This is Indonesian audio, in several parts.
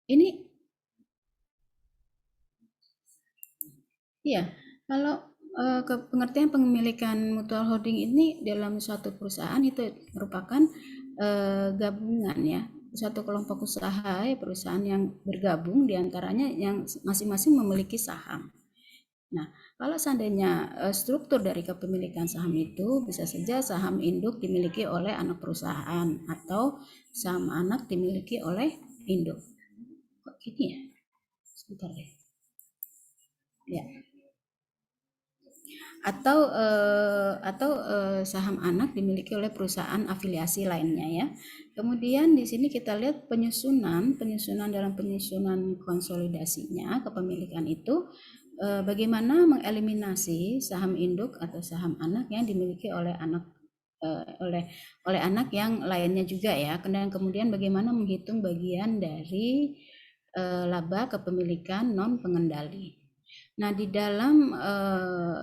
Ini iya, kalau pengertian pemilikan mutual holding ini dalam suatu perusahaan itu merupakan gabungan ya, suatu kelompok usaha ya, perusahaan yang bergabung diantaranya yang masing-masing memiliki saham. Nah, kalau seandainya struktur dari kepemilikan saham itu bisa saja saham induk dimiliki oleh anak perusahaan atau saham anak dimiliki oleh induk. Kok gini ya? Sebentar deh. Ya. Atau saham anak dimiliki oleh perusahaan afiliasi lainnya ya. Kemudian di sini kita lihat penyusunan dalam penyusunan konsolidasinya kepemilikan itu bagaimana mengeliminasi saham induk atau saham anak yang dimiliki oleh anak oleh anak yang lainnya juga ya. Dan kemudian bagaimana menghitung bagian dari laba kepemilikan non pengendali. Nah, di dalam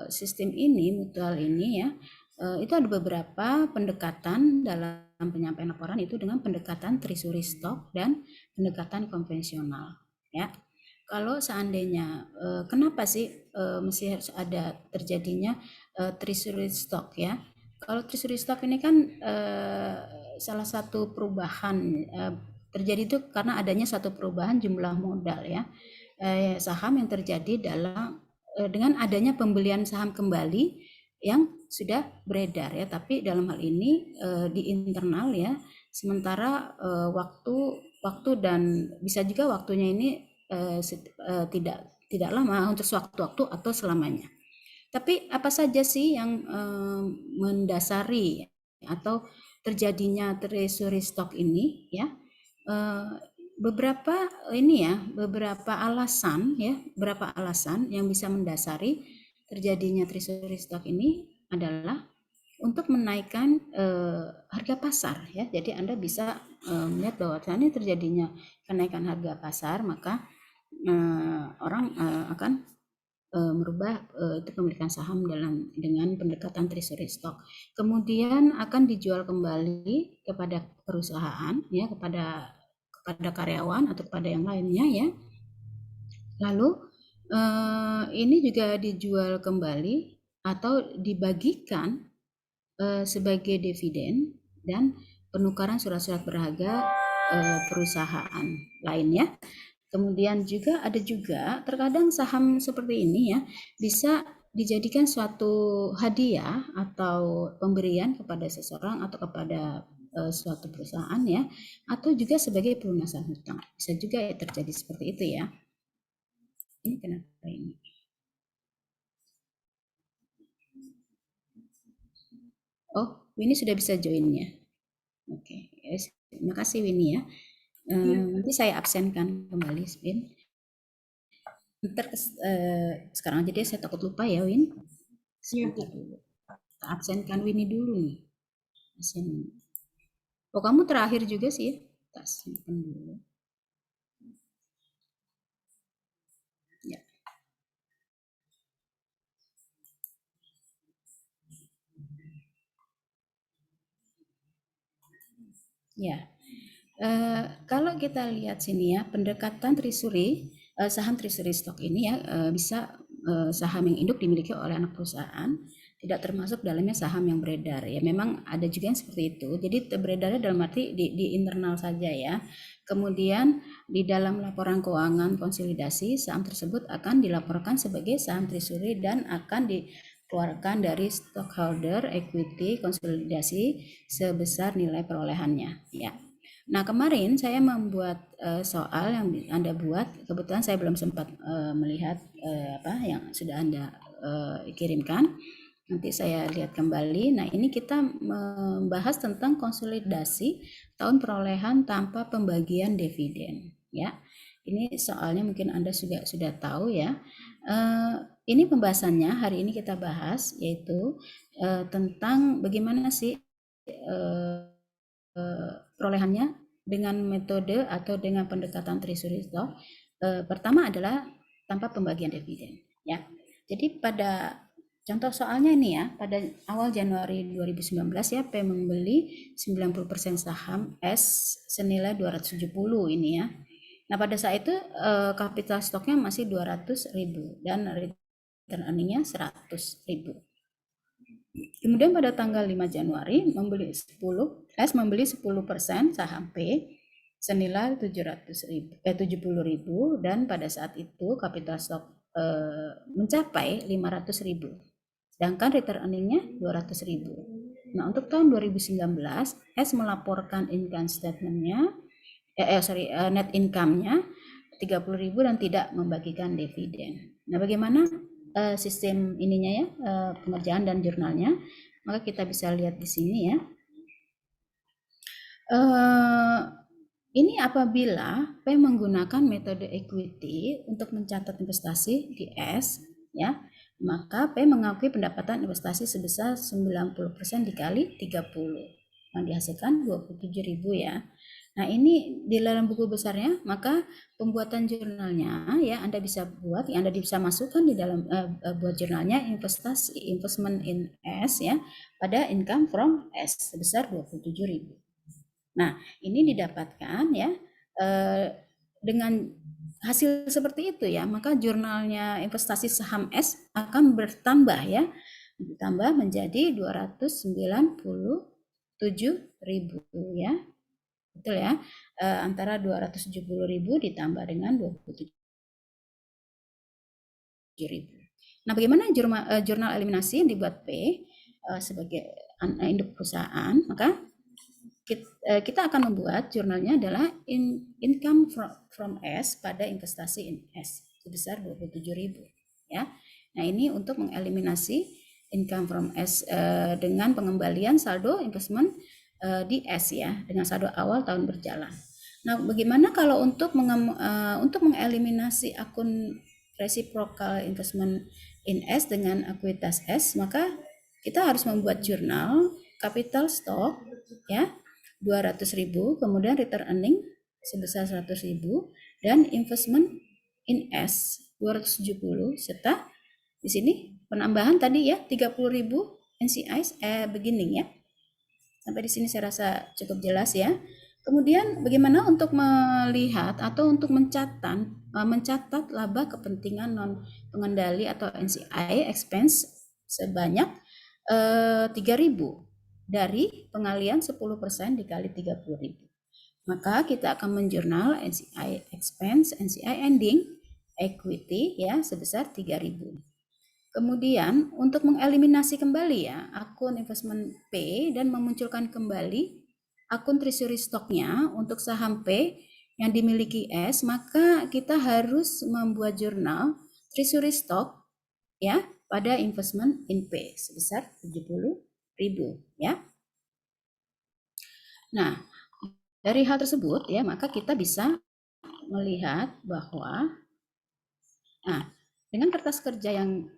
sistem ini, mutual ini ya, itu ada beberapa pendekatan dalam penyampaian laporan itu dengan pendekatan treasury stock dan pendekatan konvensional. Ya, kalau seandainya kenapa sih mesti harus ada terjadinya treasury stock ya? Kalau treasury stock ini kan salah satu perubahan terjadi itu karena adanya satu perubahan jumlah modal ya. Saham yang terjadi dalam dengan adanya pembelian saham kembali yang sudah beredar ya, tapi dalam hal ini di internal ya, sementara waktu dan bisa juga waktunya ini tidak lama untuk sewaktu-waktu atau selamanya. Tapi apa saja sih yang mendasari atau terjadinya treasury stock ini ya? Eh, beberapa ini ya, beberapa alasan yang bisa mendasari terjadinya treasury stock ini adalah untuk menaikkan harga pasar ya. Jadi Anda bisa melihat bahwa ini terjadinya kenaikan harga pasar, maka orang akan merubah itu pemilikan saham dengan pendekatan treasury stock. Kemudian akan dijual kembali kepada perusahaan ya, kepada karyawan atau kepada yang lainnya ya. Lalu ini juga dijual kembali atau dibagikan sebagai dividen dan penukaran surat-surat berharga perusahaan lainnya. Kemudian juga ada juga terkadang saham seperti ini ya bisa dijadikan suatu hadiah atau pemberian kepada seseorang atau kepada suatu perusahaan ya, atau juga sebagai pelunasan hutang. Bisa juga ya terjadi seperti itu ya. Ini kenapa ini? Oh, Winnie sudah bisa join ya. Oke, yes. Terima kasih Winnie ya. Nanti saya absenkan kembali Win. Ntar sekarang aja deh, saya takut lupa ya Win. Sebentar dulu. Kita absenkan Winnie dulu nih. Absen. Oh, kamu terakhir juga sih ya? Kita absenkan dulu. Ya. Ya. Kalau kita lihat sini ya, pendekatan treasury, saham treasury stock ini ya bisa saham yang induk dimiliki oleh anak perusahaan, tidak termasuk dalamnya saham yang beredar ya. Memang ada juga yang seperti itu. Jadi beredarnya dalam arti di internal saja ya. Kemudian di dalam laporan keuangan konsolidasi saham tersebut akan dilaporkan sebagai saham treasury dan akan dikeluarkan dari stockholder equity konsolidasi sebesar nilai perolehannya ya. Nah, kemarin saya membuat soal yang Anda buat, kebetulan saya belum sempat melihat apa yang sudah Anda kirimkan. Nanti saya lihat kembali. Nah, ini kita membahas tentang konsolidasi tahun perolehan tanpa pembagian dividen, ya. Ini soalnya mungkin Anda sudah tahu ya. Ini pembahasannya hari ini kita bahas yaitu tentang bagaimana sih perolehannya dengan metode atau dengan pendekatan treasury stock. Pertama adalah tanpa pembagian dividen ya. Jadi pada contoh soalnya ini ya, pada awal Januari 2019 ya, P membeli 90% saham S senilai 270 ini ya. Nah, pada saat itu capital stocknya masih 200.000 dan return earningnya 100.000. Kemudian pada tanggal 5 Januari membeli 10% saham P senilai 70.000 dan pada saat itu capital stock mencapai 500.000. Sedangkan return earningnya 200.000. Nah, untuk tahun 2019 S melaporkan income statementnya net income-nya 30.000 dan tidak membagikan dividen. Nah, bagaimana sistem ininya ya, pengerjaan dan jurnalnya? Maka kita bisa lihat di sini ya. Ini apabila P menggunakan metode equity untuk mencatat investasi di S, ya, maka P mengakui pendapatan investasi sebesar 90% dikali 30, yang dihasilkan 27.000 ya. Nah, ini di dalam buku besarnya, maka pembuatan jurnalnya ya Anda bisa buat, Anda bisa masukkan di dalam buat jurnalnya investment in S ya pada income from S sebesar 27.000. Nah, ini didapatkan ya dengan hasil seperti itu ya, maka jurnalnya investasi saham S akan bertambah ya, bertambah menjadi 297.000 ya. Betul ya, antara 270.000 ditambah dengan 27.000. Nah, bagaimana jurnal eliminasi yang dibuat P sebagai induk perusahaan? Maka kita akan membuat jurnalnya adalah income from S pada investasi in S sebesar 27.000 ya. Nah, ini untuk mengeliminasi income from S dengan pengembalian saldo investment di S ya, dengan saldo awal tahun berjalan. Nah, bagaimana kalau untuk mengeliminasi akun reciprocal investment in S dengan ekuitas S, maka kita harus membuat jurnal capital stock ya 200.000, kemudian return earning sebesar 100.000 dan investment in S 270 serta di sini penambahan tadi ya 30.000 NCI beginning ya. Sampai di sini saya rasa cukup jelas ya. Kemudian bagaimana untuk melihat atau untuk mencatat laba kepentingan non pengendali atau NCI expense sebanyak 3.000 dari pengalian 10% dikali 30.000. Maka kita akan menjurnal NCI expense, NCI ending, equity ya sebesar 3.000. Kemudian untuk mengeliminasi kembali ya akun investment P dan memunculkan kembali akun treasury stocknya untuk saham P yang dimiliki S, maka kita harus membuat jurnal treasury stock ya pada investment in P sebesar 70.000 ya. Nah, dari hal tersebut ya maka kita bisa melihat bahwa dengan kertas kerja yang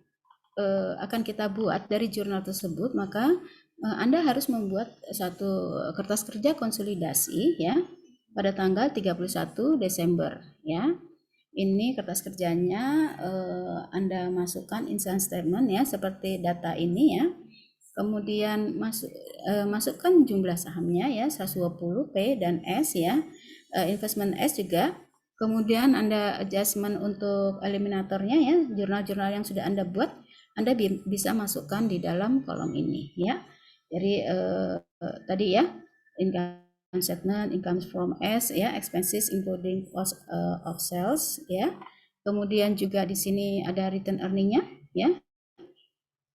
akan kita buat dari jurnal tersebut, maka Anda harus membuat satu kertas kerja konsolidasi ya pada tanggal 31 Desember ya. Ini kertas kerjanya Anda masukkan income statement ya seperti data ini ya. Kemudian masukkan jumlah sahamnya ya 120 P dan S ya. Investment S juga. Kemudian Anda adjustment untuk eliminatornya ya, jurnal-jurnal yang sudah Anda buat anda bisa masukkan di dalam kolom ini ya. Jadi tadi ya income statement, income from S ya, expenses including cost of sales ya. Kemudian juga di sini ada return earningnya ya.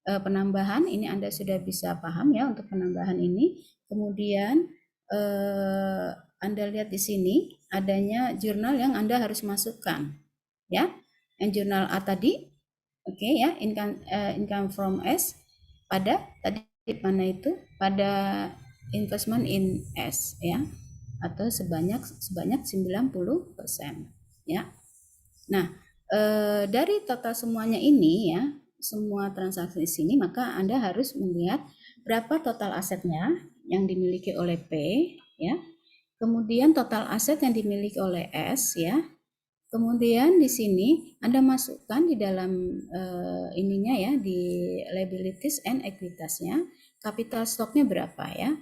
Penambahan ini Anda sudah bisa paham ya untuk penambahan ini. Kemudian Anda lihat di sini adanya jurnal yang Anda harus masukkan ya. Yang jurnal A tadi oke ya, income from S pada tadi mana itu pada investment in S ya atau sebanyak 90% ya. Nah, dari total semuanya ini ya, semua transaksi di sini maka Anda harus melihat berapa total asetnya yang dimiliki oleh P ya. Kemudian total aset yang dimiliki oleh S ya. Kemudian di sini Anda masukkan di dalam ininya ya di liabilities and equitasnya capital stocknya berapa ya.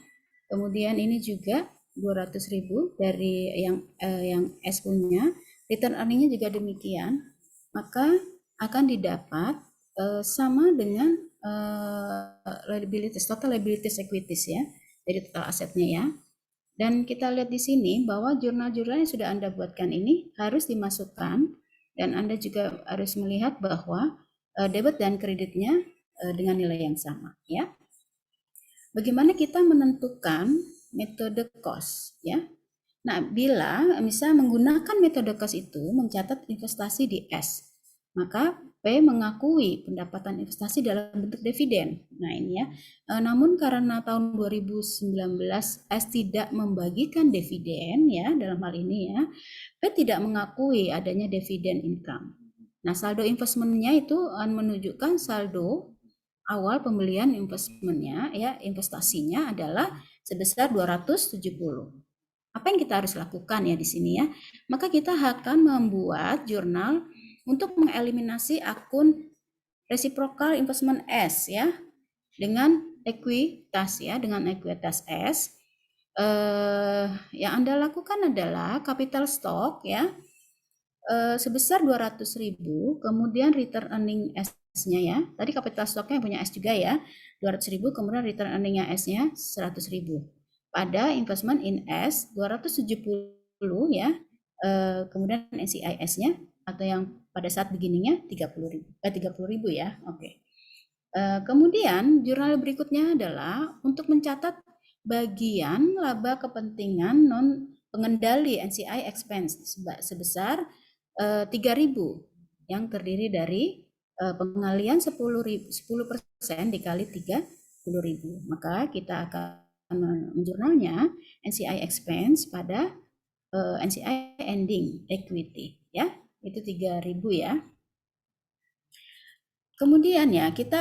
Kemudian ini juga 200.000 dari yang S punya, return earningnya juga demikian, maka akan didapat sama dengan liabilities, total liabilities equities ya, dari total asetnya ya. Dan kita lihat di sini bahwa jurnal-jurnal yang sudah Anda buatkan ini harus dimasukkan, dan Anda juga harus melihat bahwa debit dan kreditnya dengan nilai yang sama ya. Bagaimana kita menentukan metode cost ya? Nah, bila misalnya menggunakan metode cost itu mencatat investasi di S, maka P mengakui pendapatan investasi dalam bentuk dividen. Nah, ini ya. Namun karena tahun 2019 S tidak membagikan dividen ya, dalam hal ini ya, P tidak mengakui adanya dividen income. Nah, saldo investmentnya itu menunjukkan saldo awal pembelian investmentnya ya, investasinya adalah sebesar 270. Apa yang kita harus lakukan ya di sini ya? Maka kita akan membuat jurnal untuk mengeliminasi akun reciprocal investment S ya, dengan ekuitas ya, dengan ekuitas S. Yang Anda lakukan adalah capital stock ya, sebesar 200.000, kemudian return earning S-nya ya. Tadi capital stocknya punya S juga ya, 200.000, kemudian return earningnya S-nya 100.000. Pada investment in S 270 ya, kemudian NCIS-nya atau yang pada saat beginningnya 30.000 ya. Oke. Kemudian jurnal berikutnya adalah untuk mencatat bagian laba kepentingan non pengendali NCI expense sebesar 3.000 yang terdiri dari pengalian 10% dikali 30.000. Maka kita akan menjurnalnya NCI expense pada NCI ending equity ya, itu 3.000 ya. Kemudian ya kita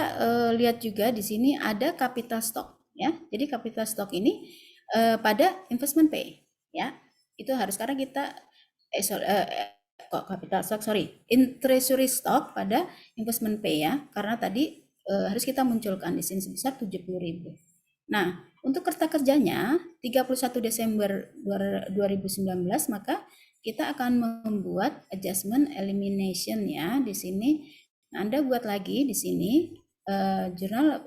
lihat juga di sini ada capital stock ya. Jadi capital stock ini pada investment pay ya. Itu harus, karena kita capital stock in treasury stock pada investment pay ya. Karena tadi harus kita munculkan di sini sebesar 70.000. Nah, untuk kerta kerjanya 31 Desember 2019 maka kita akan membuat adjustment elimination ya di sini. Nah, Anda buat lagi di sini jurnal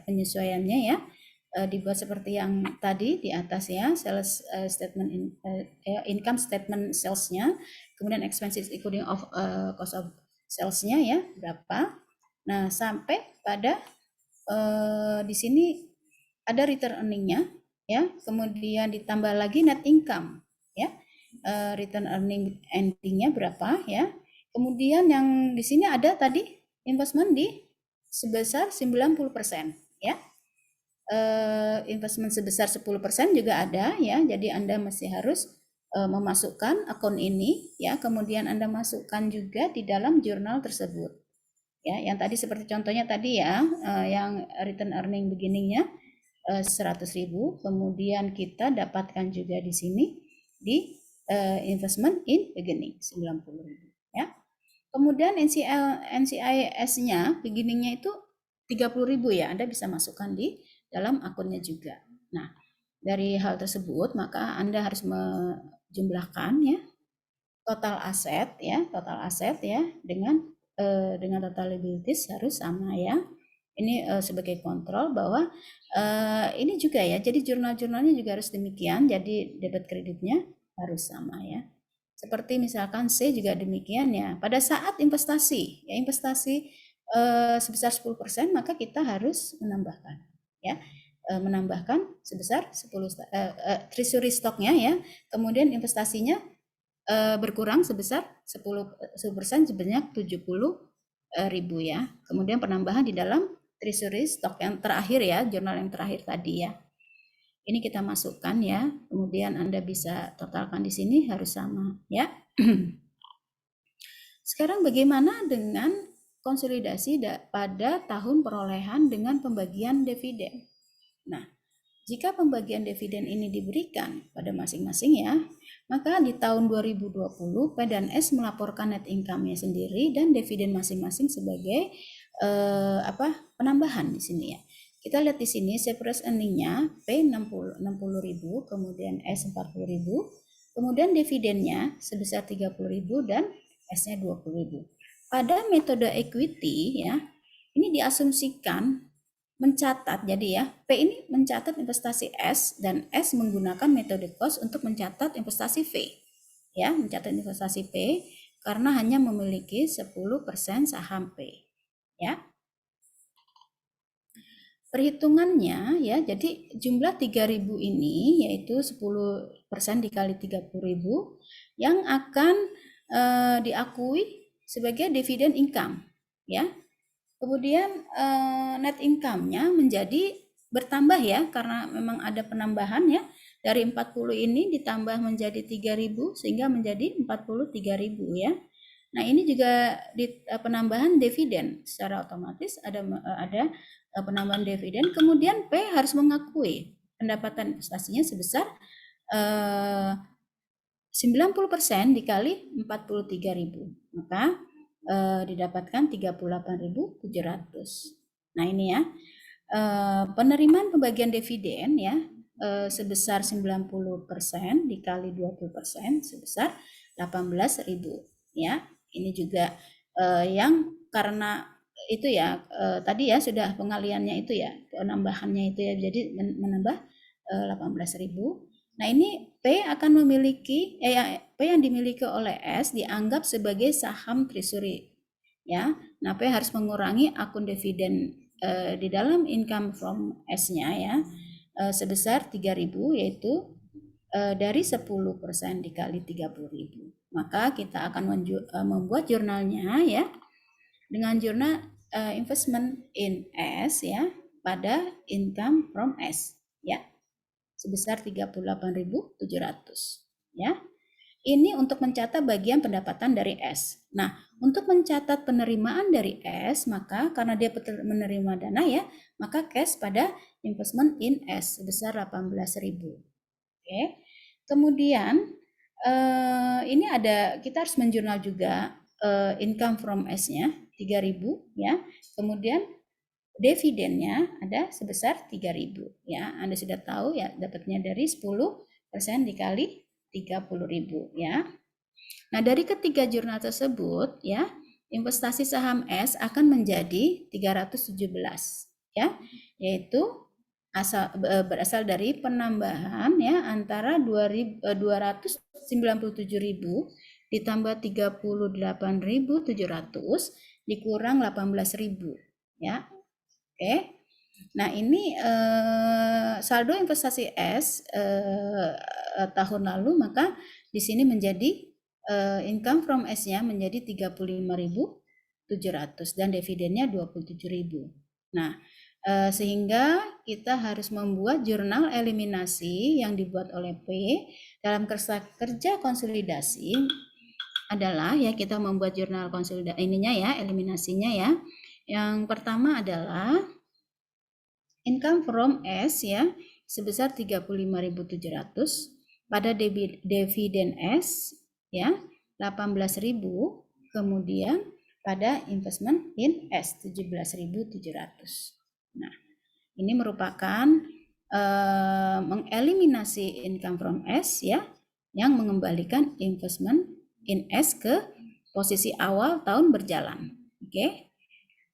penyesuaiannya ya, dibuat seperti yang tadi di atas ya, sales statement income statement salesnya, kemudian expenses including of cost of salesnya ya berapa. Nah, sampai pada di sini ada return earningnya ya, kemudian ditambah lagi net income ya, return earning endingnya berapa ya. Kemudian yang di sini ada tadi investment di sebesar 90% ya. Investment sebesar 10% juga ada ya. Jadi Anda masih harus memasukkan akun ini ya, kemudian Anda masukkan juga di dalam jurnal tersebut. Ya, yang tadi seperti contohnya tadi ya, yang return earning beginningnya 100.000, kemudian kita dapatkan juga di sini di investment in beginning 90.000 ya. Kemudian NCIS-nya beginningnya itu 30.000 ya, Anda bisa masukkan di dalam akunnya juga. Nah, dari hal tersebut maka Anda harus menjumlahkan ya total aset ya dengan total liabilities harus sama ya. Ini sebagai kontrol bahwa ini juga ya, jadi jurnal-jurnalnya juga harus demikian, jadi debit kreditnya harus sama ya. Seperti misalkan C juga demikian ya, pada saat investasi sebesar 10% maka kita harus menambahkan ya, menambahkan sebesar 10 treasury stocknya ya, kemudian investasinya berkurang sebesar 10% sebanyak 70.000 ya. Kemudian penambahan di dalam treasury stock yang terakhir ya, jurnal yang terakhir tadi ya. Ini kita masukkan ya. Kemudian Anda bisa totalkan di sini harus sama ya. Sekarang bagaimana dengan konsolidasi pada tahun perolehan dengan pembagian dividen? Nah, jika pembagian dividen ini diberikan pada masing-masing ya, maka di tahun 2020 P dan S melaporkan net income-nya sendiri dan dividen masing-masing sebagai penambahan di sini ya. Kita lihat di sini surplus earning-nya P 60.000, kemudian S 40.000, kemudian dividennya sebesar 30.000 dan S-nya 20.000. Pada metode equity ya, ini diasumsikan mencatat, jadi ya, P ini mencatat investasi S dan S menggunakan metode cost untuk mencatat investasi V. Ya, mencatat investasi P karena hanya memiliki 10% saham P. Ya. Perhitungannya ya, jadi jumlah 3.000 ini yaitu 10% dikali 30.000 yang akan diakui sebagai dividen income ya. Kemudian net income-nya menjadi bertambah ya, karena memang ada penambahan ya, dari 40 ini ditambah menjadi 3.000 sehingga menjadi 43.000 ya. Nah, ini juga di penambahan dividen secara otomatis ada penambahan dividen. Kemudian P harus mengakui pendapatan investasinya sebesar 90% dikali 43.000, maka didapatkan 38.700. Nah, ini ya, penerimaan pembagian dividen ya sebesar 90% dikali 20% sebesar 18.000 ya. Ini juga yang karena itu ya tadi ya sudah pengaliannya itu ya, penambahannya itu ya, jadi menambah 18.000. Nah, ini P akan memiliki P yang dimiliki oleh S dianggap sebagai saham treasury ya. Nah, P harus mengurangi akun dividen di dalam income from S-nya ya sebesar 3.000, yaitu dari 10% dikali 30.000. Maka kita akan membuat jurnalnya ya dengan jurnal investment in S ya pada income from S ya sebesar 38.700 ya. Ini untuk mencatat bagian pendapatan dari S. Nah, untuk mencatat penerimaan dari S, maka karena dia menerima dana ya, maka cash pada investment in S sebesar 18.000. Oke. Kemudian ini ada, kita harus menjurnal juga income from S-nya 3.000 ya. Kemudian dividennya ada sebesar 3.000 ya. Anda sudah tahu ya, dapatnya dari 10% dikali 30.000 ya. Nah, dari ketiga jurnal tersebut ya, investasi saham S akan menjadi 317 ya, yaitu berasal dari penambahan ya antara 297.000 ditambah 38.700 dikurang 18.000 ya. Oke. Nah, ini saldo investasi S tahun lalu, maka di sini menjadi income from S-nya menjadi 35.700 dan dividennya 27.000. Nah, sehingga kita harus membuat jurnal eliminasi yang dibuat oleh P dalam kerja konsolidasi adalah ya, kita membuat jurnal konsolidasi ininya ya, eliminasinya ya. Yang pertama adalah income from S ya sebesar 35.700 pada dividen S ya 18.000, kemudian pada investment in S 17.700. Nah, ini merupakan mengeliminasi income from S ya, yang mengembalikan investment in S ke posisi awal tahun berjalan. Oke.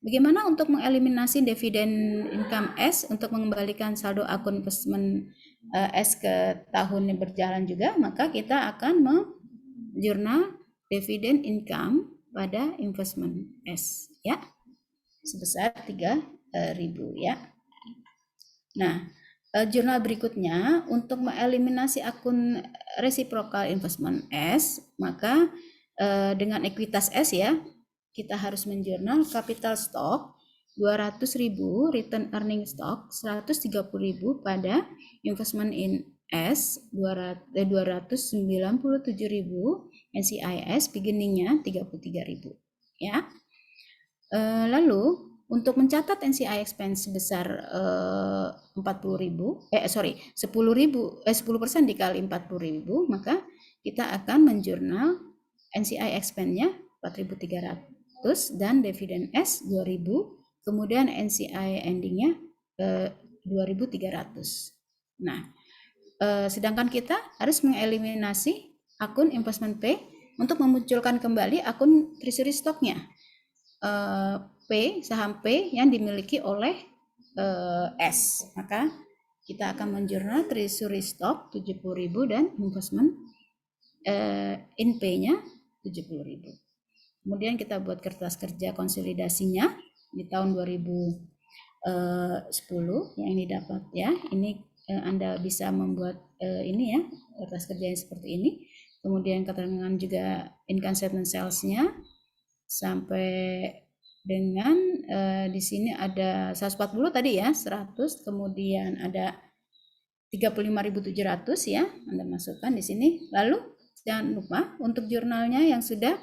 Bagaimana untuk mengeliminasi dividen income S untuk mengembalikan saldo akun investment S ke tahun yang berjalan juga? Maka kita akan menjurnal dividen income pada investment S ya sebesar 3.000 ya. Nah, jurnal berikutnya untuk mengeliminasi akun reciprocal investment S, maka dengan ekuitas S ya, kita harus menjurnal capital stock 200.000, return earning stock 130.000 pada investment in S 297.000, NCIS beginningnya 33.000 ya. Lalu untuk mencatat NCI expense sebesar 10% dikali 40.000, maka kita akan menjurnal NCI expense-nya 4.300 dan dividen S 2.000, kemudian NCI ending-nya 2.300. Nah, sedangkan kita harus mengeliminasi akun investment P untuk memunculkan kembali akun treasury stocknya. P, saham P yang dimiliki oleh S. Maka kita akan menjurnal treasury stock 70.000 dan investment in P-nya 70.000. Kemudian kita buat kertas kerja konsolidasinya di tahun 2010 yang ini dapat ya. Ini Anda bisa membuat ini ya, kertas kerja yang seperti ini. Kemudian keterangan juga income statement sales-nya sampai dengan di sini ada 140 tadi ya, 100, kemudian ada 35.700 ya, Anda masukkan di sini. Lalu jangan lupa untuk jurnalnya yang sudah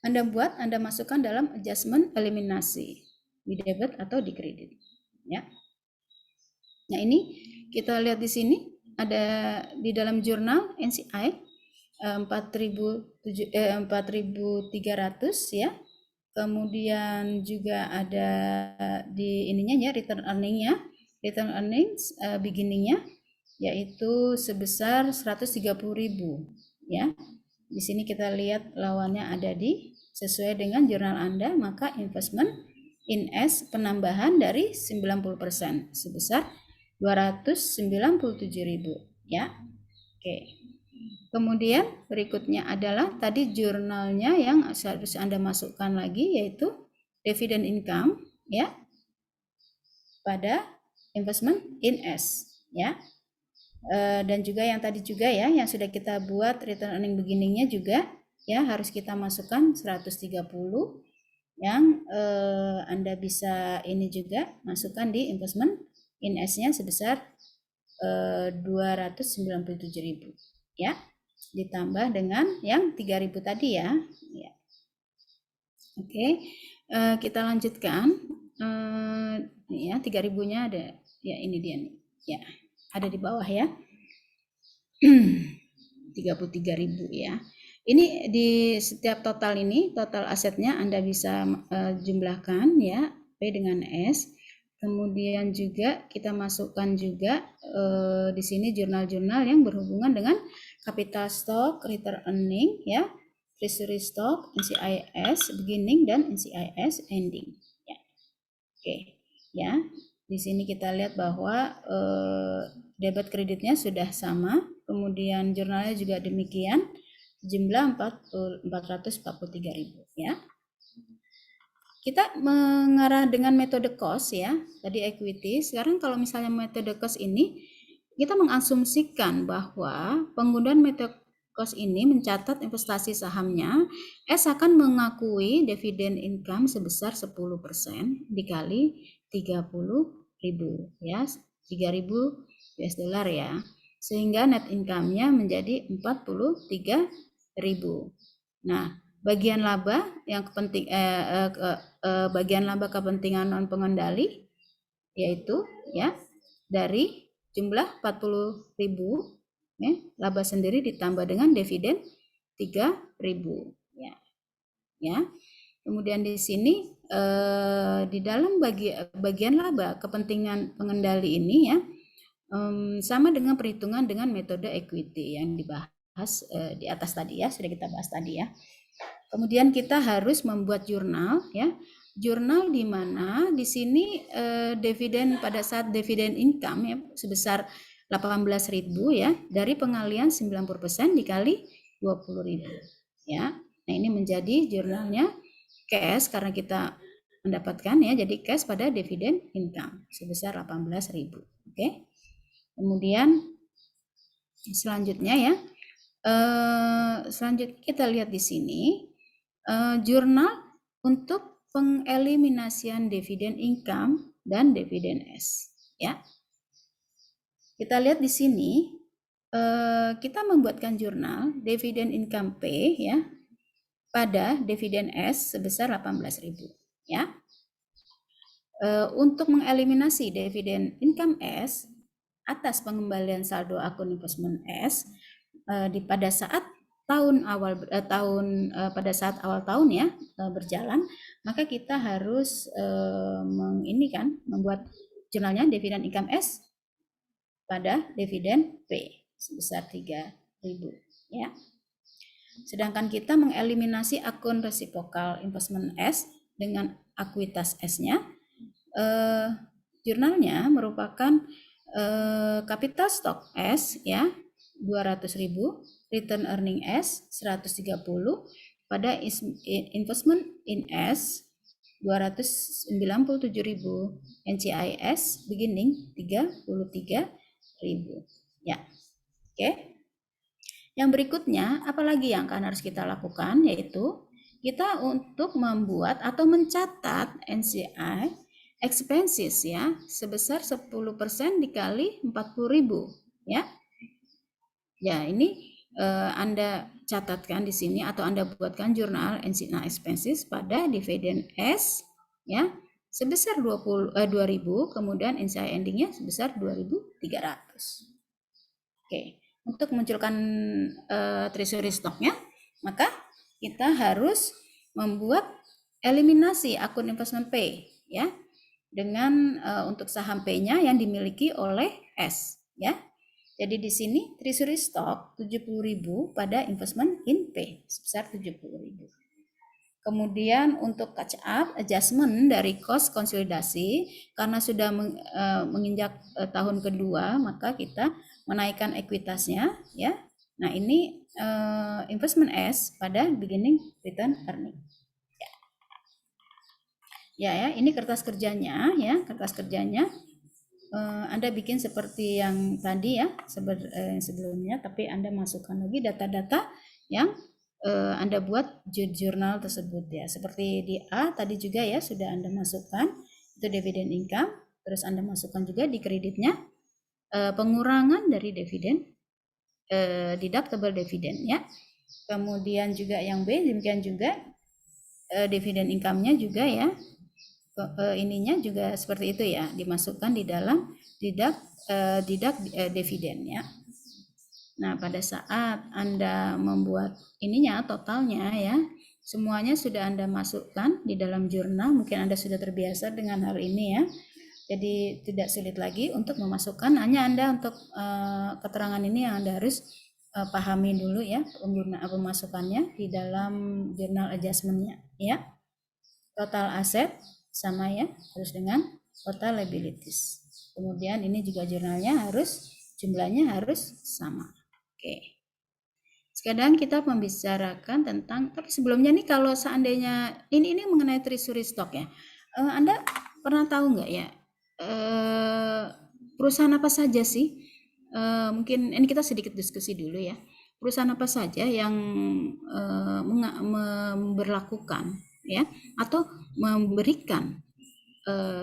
Anda buat, Anda masukkan dalam adjustment eliminasi, di debit atau di kredit ya. Nah, ini kita lihat di sini ada di dalam jurnal NCI 4.300 ya. Kemudian juga ada di ininya ya, return earningnya, return earnings beginningnya yaitu sebesar 130.000 ya. Di sini kita lihat lawannya ada di sesuai dengan jurnal Anda, maka investment in S penambahan dari 90% sebesar 297.000 ya. Oke. Kemudian berikutnya adalah tadi jurnalnya yang harus Anda masukkan lagi yaitu dividend income ya pada investment in S ya. Dan juga yang tadi juga ya yang sudah kita buat return earning beginningnya juga ya harus kita masukkan 130 yang Anda bisa ini juga masukkan di investment in S-nya sebesar 297.000 ya, ditambah dengan yang 3.000 tadi ya. Oke, kita lanjutkan ya, 3.000-nya ada ya, ini dia nih ya, ada di bawah ya. 33.000 ya. Ini di setiap total ini, total asetnya Anda bisa jumlahkan ya, P dengan S. Kemudian juga kita masukkan juga di sini jurnal-jurnal yang berhubungan dengan capital stock, return earning ya, treasury stock, NCIS beginning dan NCIS ending ya. Oke, ya. Di sini kita lihat bahwa debit kreditnya sudah sama, kemudian jurnalnya juga demikian, jumlah 443.000 ya. Kita mengarah dengan metode cost ya, tadi equity. Sekarang kalau misalnya metode cost ini, kita mengasumsikan bahwa penggunaan metode cost ini mencatat investasi sahamnya, S akan mengakui dividen income sebesar 10% dikali 30.000 ya, 3.000 US dollar ya, sehingga net income-nya menjadi 43.000. Nah, bagian laba yang bagian laba kepentingan non pengendali yaitu ya dari jumlah 40.000 ya, laba sendiri ditambah dengan dividen 3.000 ya. Ya. Kemudian di sini di dalam bagian laba kepentingan pengendali ini ya sama dengan perhitungan dengan metode equity yang dibahas di atas tadi ya, sudah kita bahas tadi ya. Kemudian kita harus membuat jurnal ya. Jurnal di mana di sini dividen pada saat dividen income ya sebesar 18.000 ya dari pengalian 90% dikali 20.000 ya. Nah, ini menjadi jurnalnya cash karena kita mendapatkan ya, jadi cash pada dividen income sebesar 18.000. Oke. Kemudian selanjutnya ya. Selanjutnya kita lihat di sini jurnal untuk pengeliminasian dividen income dan dividen S ya. Kita lihat di sini kita membuatkan jurnal dividen income P ya pada dividen S sebesar 18.000 ya. Untuk mengeliminasi dividen income S atas pengembalian saldo akun investment S pada saat pada saat awal tahun ya berjalan, maka kita harus membuat jurnalnya dividen income S pada dividen P sebesar 3.000 ya. Sedangkan kita mengeliminasi akun reciprocal investment S dengan akuitas S-nya. Jurnalnya merupakan capital stock S ya 200.000, return earning S 130, pada investment in S 297.000, NCIS beginning 33.000 ya. Oke. Yang berikutnya, apalagi yang akan harus kita lakukan, yaitu kita untuk membuat atau mencatat NCI expenses ya sebesar 10% dikali 40.000 ya. Ya, ini Anda catatkan di sini atau Anda buatkan jurnal NCI expenses pada dividen S ya sebesar 2.000, kemudian NCI endingnya sebesar 2.300. Oke. Untuk memunculkan treasury stocknya, maka kita harus membuat eliminasi akun investment P ya dengan untuk saham P-nya yang dimiliki oleh S ya. Jadi di sini treasury stock 70.000 pada investment in P sebesar 70.000. Kemudian untuk catch up adjustment dari cost konsolidasi karena sudah menginjak tahun kedua, maka kita menaikkan ekuitasnya ya. Nah, ini investment S pada beginning return earning. Ya, ini kertas kerjanya ya, kertas kerjanya. Anda bikin seperti yang tadi ya, sebelumnya, tapi Anda masukkan lagi data-data yang Anda buat jurnal tersebut ya. Seperti di A tadi juga ya sudah Anda masukkan itu dividen income, terus Anda masukkan juga di kreditnya pengurangan dari dividen, deductible dividen ya. Kemudian juga yang B demikian juga dividen income-nya juga ya. Ininya juga seperti itu ya, dimasukkan di dalam deduct dividen ya. Nah, pada saat Anda membuat ininya totalnya ya, semuanya sudah Anda masukkan di dalam jurnal. Mungkin Anda sudah terbiasa dengan hal ini ya. Jadi tidak sulit lagi untuk memasukkan, hanya Anda untuk keterangan ini yang Anda harus pahami dulu ya, penggunaan pemasukannya di dalam jurnal adjustment-nya ya. Total aset sama ya, harus dengan total liabilities. Kemudian ini juga jurnalnya harus jumlahnya harus sama. Oke. Sekarang kita membicarakan tentang, tapi sebelumnya nih kalau seandainya ini mengenai treasury stock ya. Anda pernah tahu nggak ya perusahaan apa saja sih? Mungkin ini kita sedikit diskusi dulu ya. Perusahaan apa saja yang memberlakukan ya atau memberikan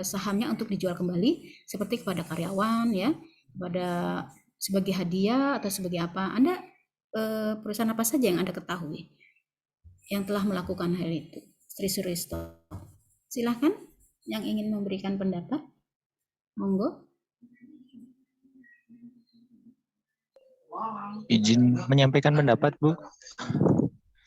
sahamnya untuk dijual kembali seperti kepada karyawan ya, kepada sebagai hadiah atau sebagai apa. Anda perusahaan apa saja yang Anda ketahui yang telah melakukan hal itu? Treasury stock. Silahkan yang ingin memberikan pendapat. Monggo. Izin menyampaikan pendapat, Bu.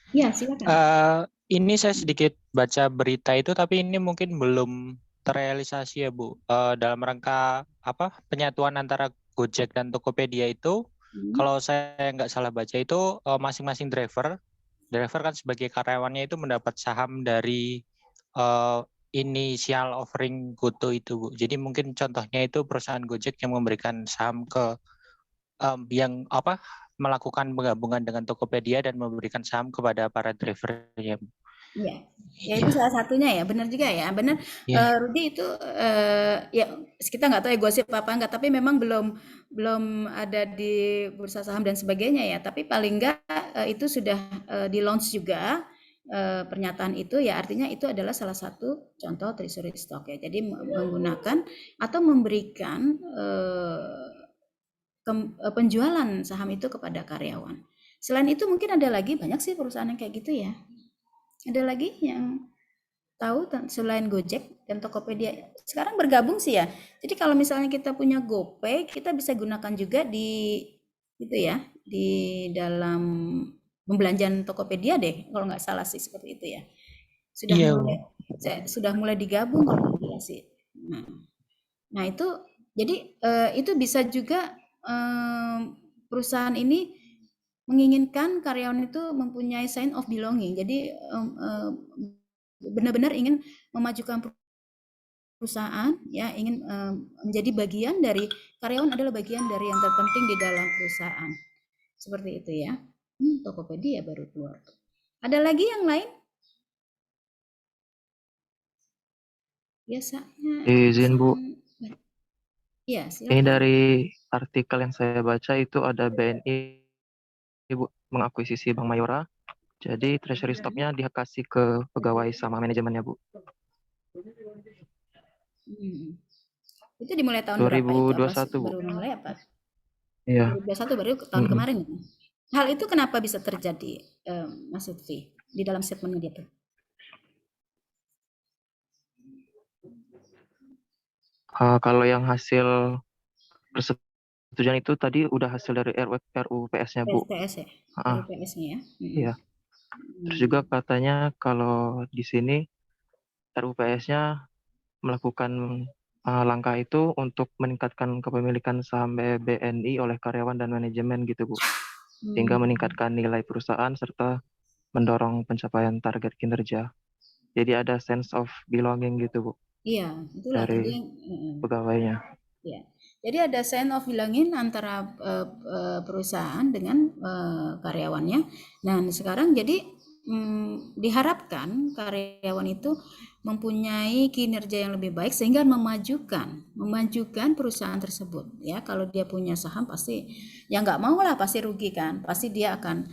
Ya, silakan. Ini saya sedikit baca berita itu, tapi ini mungkin belum terrealisasi ya, Bu. Dalam rangka penyatuan antara Gojek dan Tokopedia itu, kalau saya nggak salah baca itu masing-masing driver kan sebagai karyawannya itu mendapat saham dari initial offering GoTo itu, Bu. Jadi mungkin contohnya itu perusahaan Gojek yang memberikan saham ke yang melakukan penggabungan dengan Tokopedia dan memberikan saham kepada para drivernya. Iya, ya itu salah satunya ya, benar juga ya, benar. Rudi itu ya kita nggak tahu ya gosip apa enggak, tapi memang belum ada di bursa saham dan sebagainya ya. Tapi paling enggak itu sudah di launch juga pernyataan itu ya, artinya itu adalah salah satu contoh treasury stock ya. Jadi menggunakan atau memberikan penjualan saham itu kepada karyawan. Selain itu mungkin ada lagi banyak sih perusahaan yang kayak gitu ya. Ada lagi yang tahu selain Gojek dan Tokopedia? Sekarang bergabung sih ya. Jadi kalau misalnya kita punya GoPay, kita bisa gunakan juga di itu ya, di dalam pembelanjaan Tokopedia deh, kalau nggak salah sih seperti itu ya. Sudah mulai digabung kalau tidak sih. Nah, Nah, itu bisa juga perusahaan ini menginginkan karyawan itu mempunyai sign of belonging. Jadi benar-benar ingin memajukan perusahaan, ya, ingin menjadi bagian dari karyawan adalah bagian dari yang terpenting di dalam perusahaan. Seperti itu ya. Tokopedia baru keluar. Ada lagi yang lain? Biasanya Izin Bu, ya, ini silakan. dari artikel yang saya baca itu ada BNI Bu mengakuisisi Bank Mayora. Jadi treasury stocknya dikasih ke pegawai sama manajemennya Bu. Itu dimulai tahun berapa itu? Apa 2021 Bu. baru mulai apa? Iya. 2021 baru tahun kemarin. Hal itu kenapa bisa terjadi, Mas Lutfi, di dalam statement dia tuh? Kalau yang hasil persetujuan itu tadi udah hasil dari RUPS-nya Bu. RUPS ya? RUPS-nya ya? Iya. Terus juga katanya kalau di sini RUPS-nya melakukan langkah itu untuk meningkatkan kepemilikan saham BNI oleh karyawan dan manajemen gitu Bu. Sehingga meningkatkan nilai perusahaan serta mendorong pencapaian target kinerja. Jadi ada sense of belonging gitu Bu. Iya, itulah dari tadi pegawainya. Ya. Jadi ada sign of belonging antara perusahaan dengan karyawannya. Nah, sekarang jadi diharapkan karyawan itu mempunyai kinerja yang lebih baik sehingga memajukan perusahaan tersebut. Ya, kalau dia punya saham pasti ya nggak mau lah, pasti rugi kan, pasti dia akan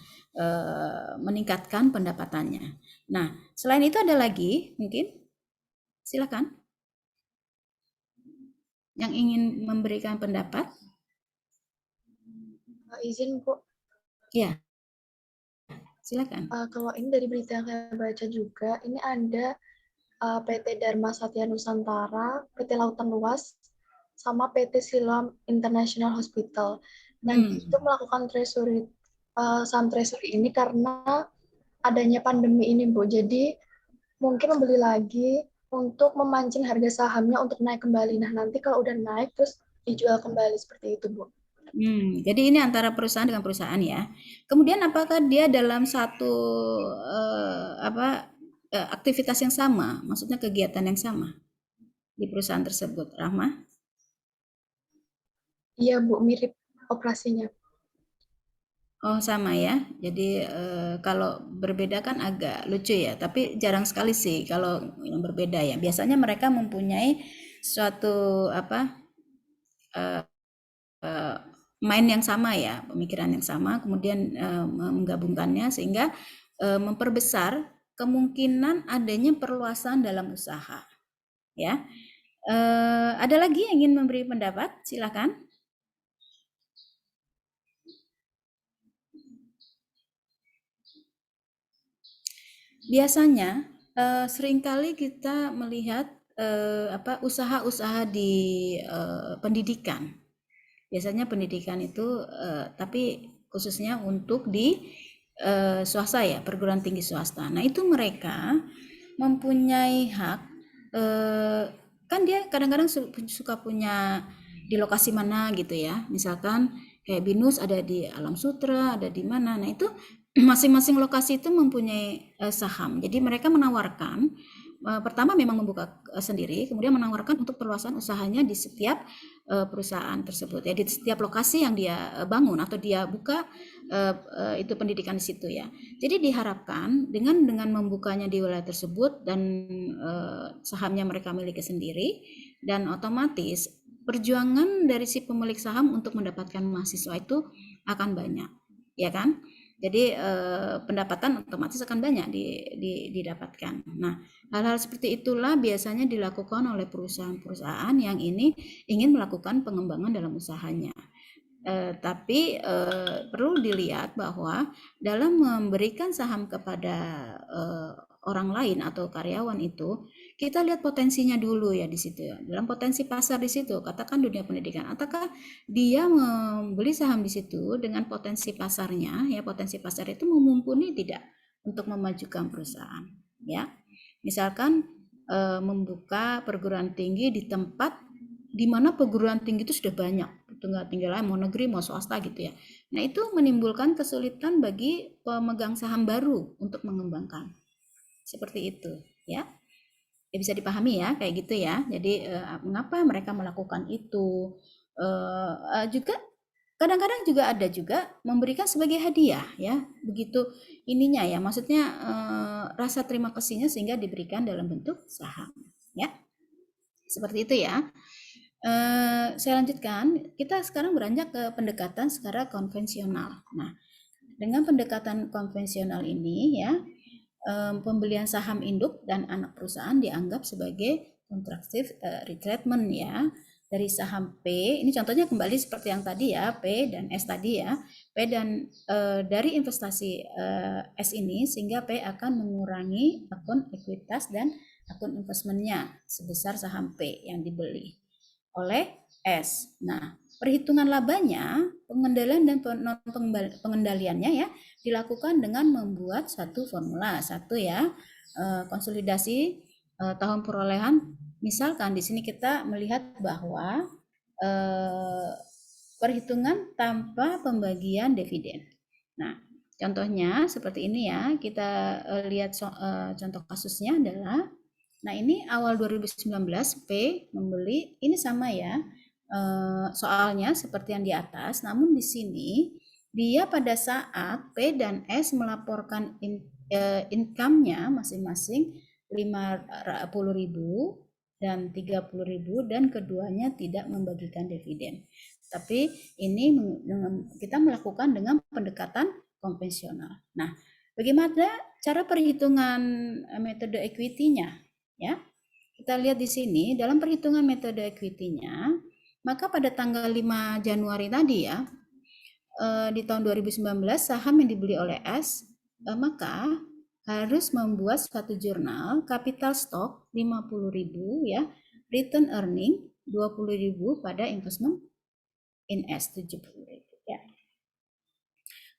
meningkatkan pendapatannya. Nah, selain itu ada lagi mungkin, silakan yang ingin memberikan pendapat. Izin Bu. Ya, silakan. Kalau ini dari berita yang saya baca juga, ini ada PT Dharma Satya Nusantara, PT Lautan Luas, sama PT Siloam International Hospital. Nah, itu melakukan saham treasury ini karena adanya pandemi ini, Bu. Jadi mungkin membeli lagi untuk memancing harga sahamnya untuk naik kembali. Nah, nanti kalau udah naik terus dijual kembali seperti itu, Bu. Jadi ini antara perusahaan dengan perusahaan ya. Kemudian apakah dia dalam satu aktivitas yang sama, maksudnya kegiatan yang sama di perusahaan tersebut, Rahma? Iya Bu, mirip operasinya. Oh sama ya. Jadi kalau berbeda kan agak lucu ya. Tapi jarang sekali sih kalau yang berbeda ya. Biasanya mereka mempunyai suatu main yang sama ya, pemikiran yang sama, kemudian menggabungkannya sehingga memperbesar kemungkinan adanya perluasan dalam usaha. Ya, ada lagi yang ingin memberi pendapat? Silakan. Biasanya seringkali kita melihat usaha-usaha di pendidikan. Biasanya pendidikan itu tapi khususnya untuk di swasta ya, perguruan tinggi swasta. Nah, itu mereka mempunyai hak kan dia kadang-kadang suka punya di lokasi mana gitu ya. Misalkan kayak BINUS ada di Alam Sutra, ada di mana. Nah, itu masing-masing lokasi itu mempunyai saham. Jadi mereka menawarkan pertama memang membuka sendiri, kemudian menawarkan untuk perluasan usahanya di setiap perusahaan tersebut ya, di setiap lokasi yang dia bangun atau dia buka itu pendidikan di situ ya. Jadi diharapkan dengan membukanya di wilayah tersebut dan sahamnya mereka miliki sendiri, dan otomatis perjuangan dari si pemilik saham untuk mendapatkan mahasiswa itu akan banyak, ya kan? Jadi pendapatan otomatis akan banyak didapatkan. Nah, hal-hal seperti itulah biasanya dilakukan oleh perusahaan-perusahaan yang ini ingin melakukan pengembangan dalam usahanya. Tapi perlu dilihat bahwa dalam memberikan saham kepada orang lain atau karyawan itu, kita lihat potensinya dulu ya di situ ya. Dalam potensi pasar di situ, katakan dunia pendidikan, apakah dia membeli saham di situ dengan potensi pasarnya ya, potensi pasar itu mumpuni tidak untuk memajukan perusahaan ya. Misalkan membuka perguruan tinggi di tempat di mana perguruan tinggi itu sudah banyak, tunggal tinggi lain mau negeri mau swasta gitu ya. Nah itu menimbulkan kesulitan bagi pemegang saham baru untuk mengembangkan, seperti itu ya. Ya bisa dipahami ya kayak gitu ya. Jadi mengapa mereka melakukan itu? Juga kadang-kadang juga ada juga memberikan sebagai hadiah ya, begitu ininya ya, maksudnya rasa terima kasihnya sehingga diberikan dalam bentuk saham ya, seperti itu ya. Saya lanjutkan, kita sekarang beranjak ke pendekatan secara konvensional. Nah, dengan pendekatan konvensional ini ya, pembelian saham induk dan anak perusahaan dianggap sebagai kontraktif retreatment ya. Dari saham P, ini contohnya kembali seperti yang tadi ya, P dan S tadi ya. P dan dari investasi S ini sehingga P akan mengurangi akun ekuitas dan akun investmentnya sebesar saham P yang dibeli oleh S. Nah, perhitungan labanya, pengendalian dan pengendaliannya ya dilakukan dengan membuat satu formula, satu ya, konsolidasi tahun perolehan. Misalkan di sini kita melihat bahwa perhitungan tanpa pembagian dividen. Nah, contohnya seperti ini ya, kita lihat contoh kasusnya adalah, nah ini awal 2019 P membeli, ini sama ya, soalnya seperti yang di atas, namun di sini dia pada saat P dan S melaporkan income-nya masing-masing 50.000 dan 30.000 dan keduanya tidak membagikan dividen. Tapi ini kita melakukan dengan pendekatan konvensional. Nah, bagaimana cara perhitungan metode equity-nya? Ya, kita lihat di sini dalam perhitungan metode equity-nya, maka pada tanggal 5 Januari tadi ya, di tahun 2019 saham yang dibeli oleh S, maka harus membuat satu jurnal capital stock 50.000 ya, return earning 20.000 pada investment in S 70.000 ya.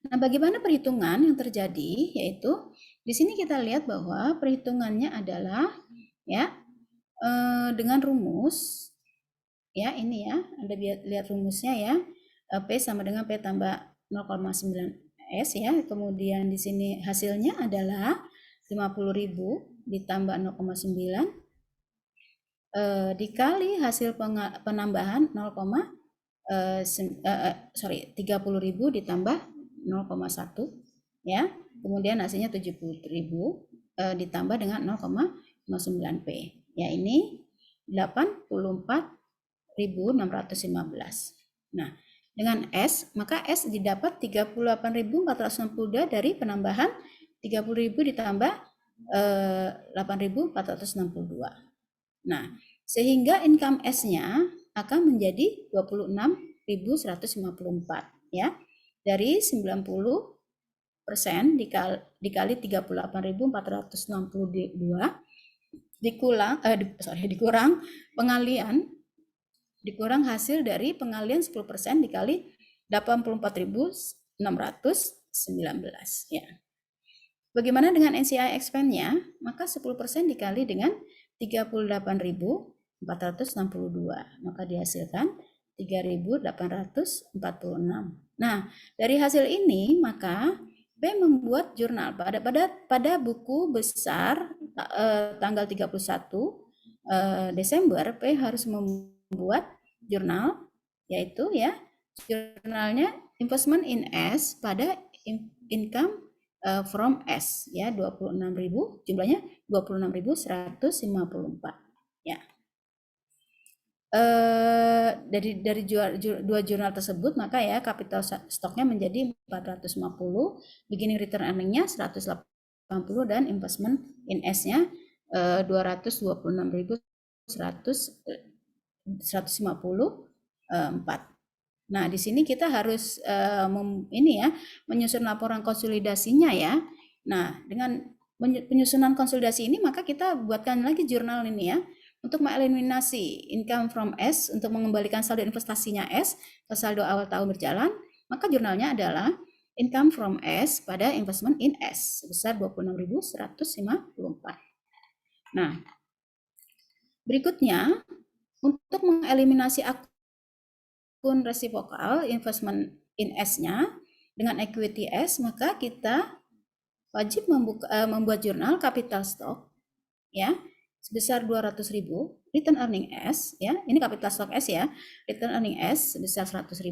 Nah, bagaimana perhitungan yang terjadi? Yaitu di sini kita lihat bahwa perhitungannya adalah ya dengan rumus ya, ini ya, Anda lihat rumusnya ya, P sama dengan P tambah 0,9 S ya, kemudian di sini hasilnya adalah 50.000 ditambah 0,9 dikali hasil penambahan 30.000 ditambah 0,1 ya, kemudian hasilnya 70.000 ditambah dengan 0,09 P ya, ini 84.615. Nah, dengan S, maka S didapat 38.462 dari penambahan 30.000 ditambah 8.462. Nah, sehingga income S-nya akan menjadi 26.154 ya. Dari 90% dikali 38.462 dikurang pengalian, dikurang hasil dari pengalian 10% dikali 84.619 ya. Bagaimana dengan NCI expense-nya? Maka 10% dikali dengan 38.462, maka dihasilkan 3.846. Nah, dari hasil ini maka P membuat jurnal pada buku besar tanggal 31 Desember, P harus membuat jurnal, yaitu ya jurnalnya investment in S pada income from S ya, 26.000, jumlahnya 26.154 ya. Dari dua jurnal tersebut maka ya capital stoknya menjadi 450, beginning return earning-nya 180 dan investment in S-nya 226.154. Nah, di sini kita harus menyusun laporan konsolidasinya ya. Nah, dengan penyusunan konsolidasi ini maka kita buatkan lagi jurnal ini ya, untuk mengeliminasi income from S, untuk mengembalikan saldo investasinya S ke saldo awal tahun berjalan, maka jurnalnya adalah income from S pada investment in S sebesar 26.154. Nah, berikutnya untuk mengeliminasi akun resiprokal investment in S-nya dengan equity S, maka kita wajib membuat jurnal capital stock ya sebesar 200.000, return earning S ya, ini capital stock S ya, return earning S sebesar 100.000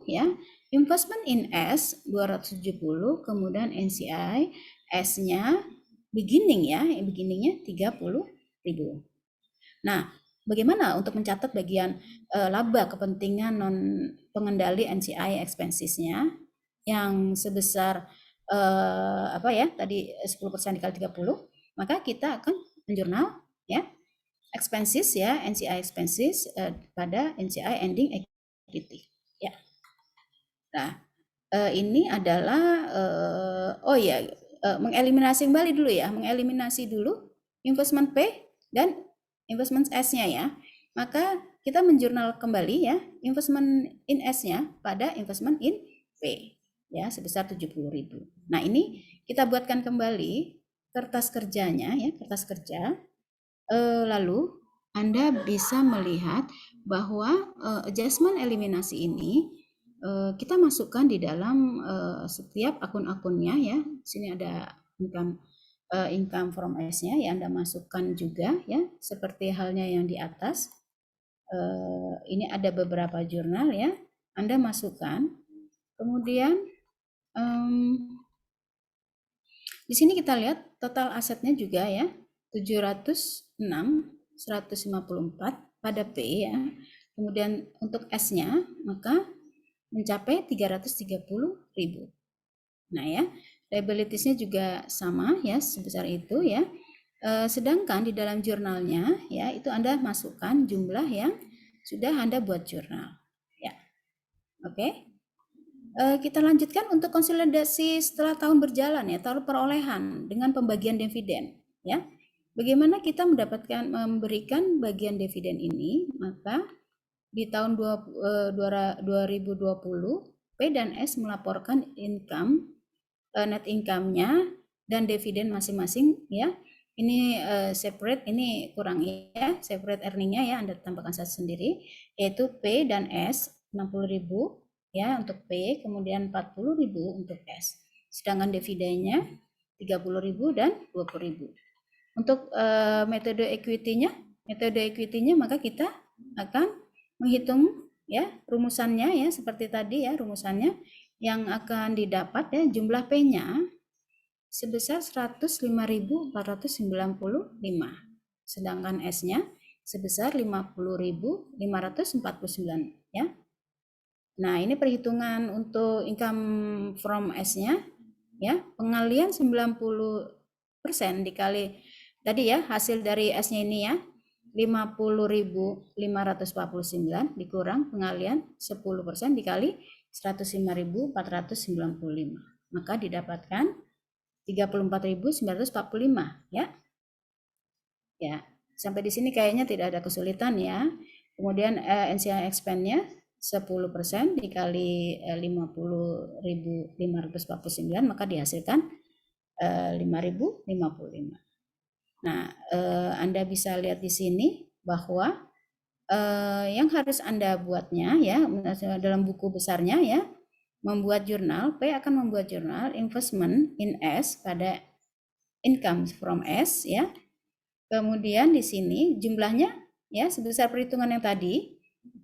ya, investment in S 270, kemudian NCI S-nya beginningnya 30.000. Nah, bagaimana untuk mencatat bagian laba kepentingan non pengendali NCI expenses-nya yang sebesar apa ya tadi 10% dikali 30, maka kita akan menjurnal ya expenses ya, NCI expenses pada NCI ending equity ya. Nah, ini adalah mengeliminasi kembali dulu ya, mengeliminasi dulu investment P dan investment S-nya ya. Maka kita menjurnal kembali ya investment in S-nya pada investment in P ya sebesar 70.000. Nah, ini kita buatkan kembali kertas kerjanya ya, kertas kerja. Lalu Anda bisa melihat bahwa adjustment eliminasi ini kita masukkan di dalam setiap akun-akunnya ya. Sini ada income from S-nya ya, Anda masukkan juga ya, seperti halnya yang di atas. Ini ada beberapa jurnal ya, Anda masukkan. Kemudian di sini kita lihat total asetnya juga ya, 706.154 pada P ya. Kemudian untuk S-nya maka mencapai 330.000. Nah ya, liabilities-nya juga sama ya, sebesar itu ya. Sedangkan di dalam jurnalnya ya, itu Anda masukkan jumlah yang sudah Anda buat jurnal ya. Oke. Kita lanjutkan untuk konsolidasi setelah tahun berjalan ya, tahun perolehan dengan pembagian dividen ya. Bagaimana kita memberikan bagian dividen ini? Maka di tahun 2020 P dan S melaporkan income net income-nya dan dividen masing-masing ya. Ini separate, ini kurang ya, separate earning-nya ya, Anda tambahkan saja sendiri, yaitu P dan S 60.000 ya untuk P, kemudian 40.000 untuk S. Sedangkan dividennya 30.000 dan 20.000. Untuk metode equity-nya maka kita akan menghitung ya rumusannya ya, seperti tadi ya rumusannya yang akan didapat ya, jumlah P-nya sebesar 105.495, sedangkan S-nya sebesar 50.549 ya. Nah, ini perhitungan untuk income from S-nya ya, pengalian 90% dikali tadi ya, hasil dari S-nya ini ya, 50.549 dikurang pengalian 10% dikali 105.495. Maka didapatkan 34.945 ya. Ya, sampai di sini kayaknya tidak ada kesulitan ya. Kemudian NCI expense-nya 10% dikali 50.549 maka dihasilkan 5.055. Nah, Anda bisa lihat di sini bahwa yang harus Anda buatnya ya dalam buku besarnya ya, membuat jurnal, P akan membuat jurnal investment in S pada income from S ya. Kemudian di sini jumlahnya ya sebesar perhitungan yang tadi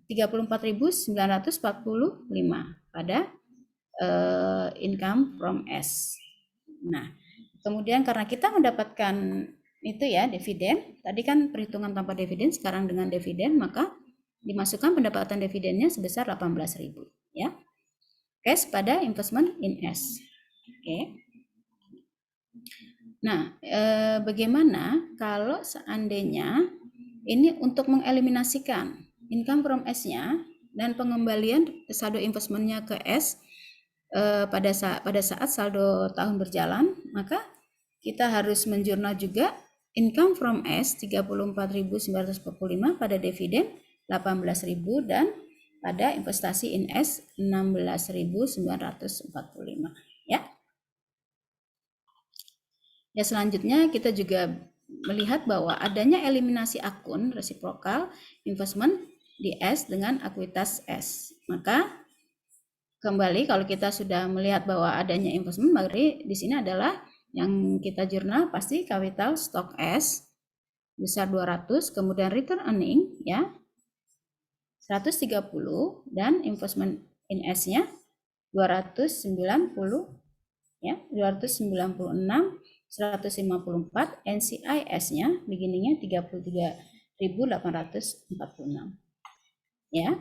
34.945 pada income from S. Nah, kemudian karena kita mendapatkan itu ya dividen, tadi kan perhitungan tanpa dividen, sekarang dengan dividen, maka dimasukkan pendapatan dividennya sebesar 18.000 ya. Cash pada investment in S. Oke. Nah, bagaimana kalau seandainya ini untuk mengeliminasikan income from S-nya dan pengembalian saldo investmentnya ke S pada saat saldo tahun berjalan, maka kita harus menjurnal juga income from S 34.945 pada dividen 18.000 dan pada investasi in S 16.945 ya. Ya, selanjutnya kita juga melihat bahwa adanya eliminasi akun resiprokal investment di S dengan ekuitas S. Maka kembali kalau kita sudah melihat bahwa adanya investment, berarti di sini adalah yang kita jurnal pasti capital stock S besar 200, kemudian return earning ya 130 dan investment in S-nya 290 ya 296 154, NCIS-nya beginningnya 33.846 ya.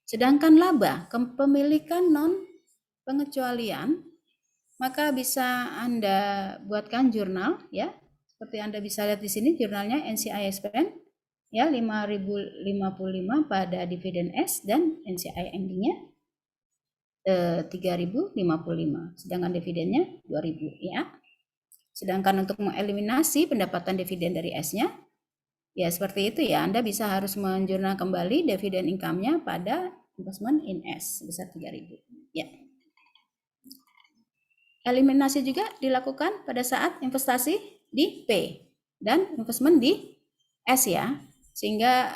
Sedangkan laba kepemilikan non pengecualian maka bisa Anda buatkan jurnal ya. Seperti Anda bisa lihat di sini jurnalnya NCISPN ya 5.055 pada dividen S dan NCI endingnya 3.055, sedangkan dividennya 2.000 ya. Sedangkan untuk mengeliminasi pendapatan dividen dari S-nya, ya seperti itu ya, Anda bisa harus menjurnal kembali dividen income-nya pada investment in S sebesar 3.000 ya. Eliminasi juga dilakukan pada saat investasi di P dan investment di S ya, sehingga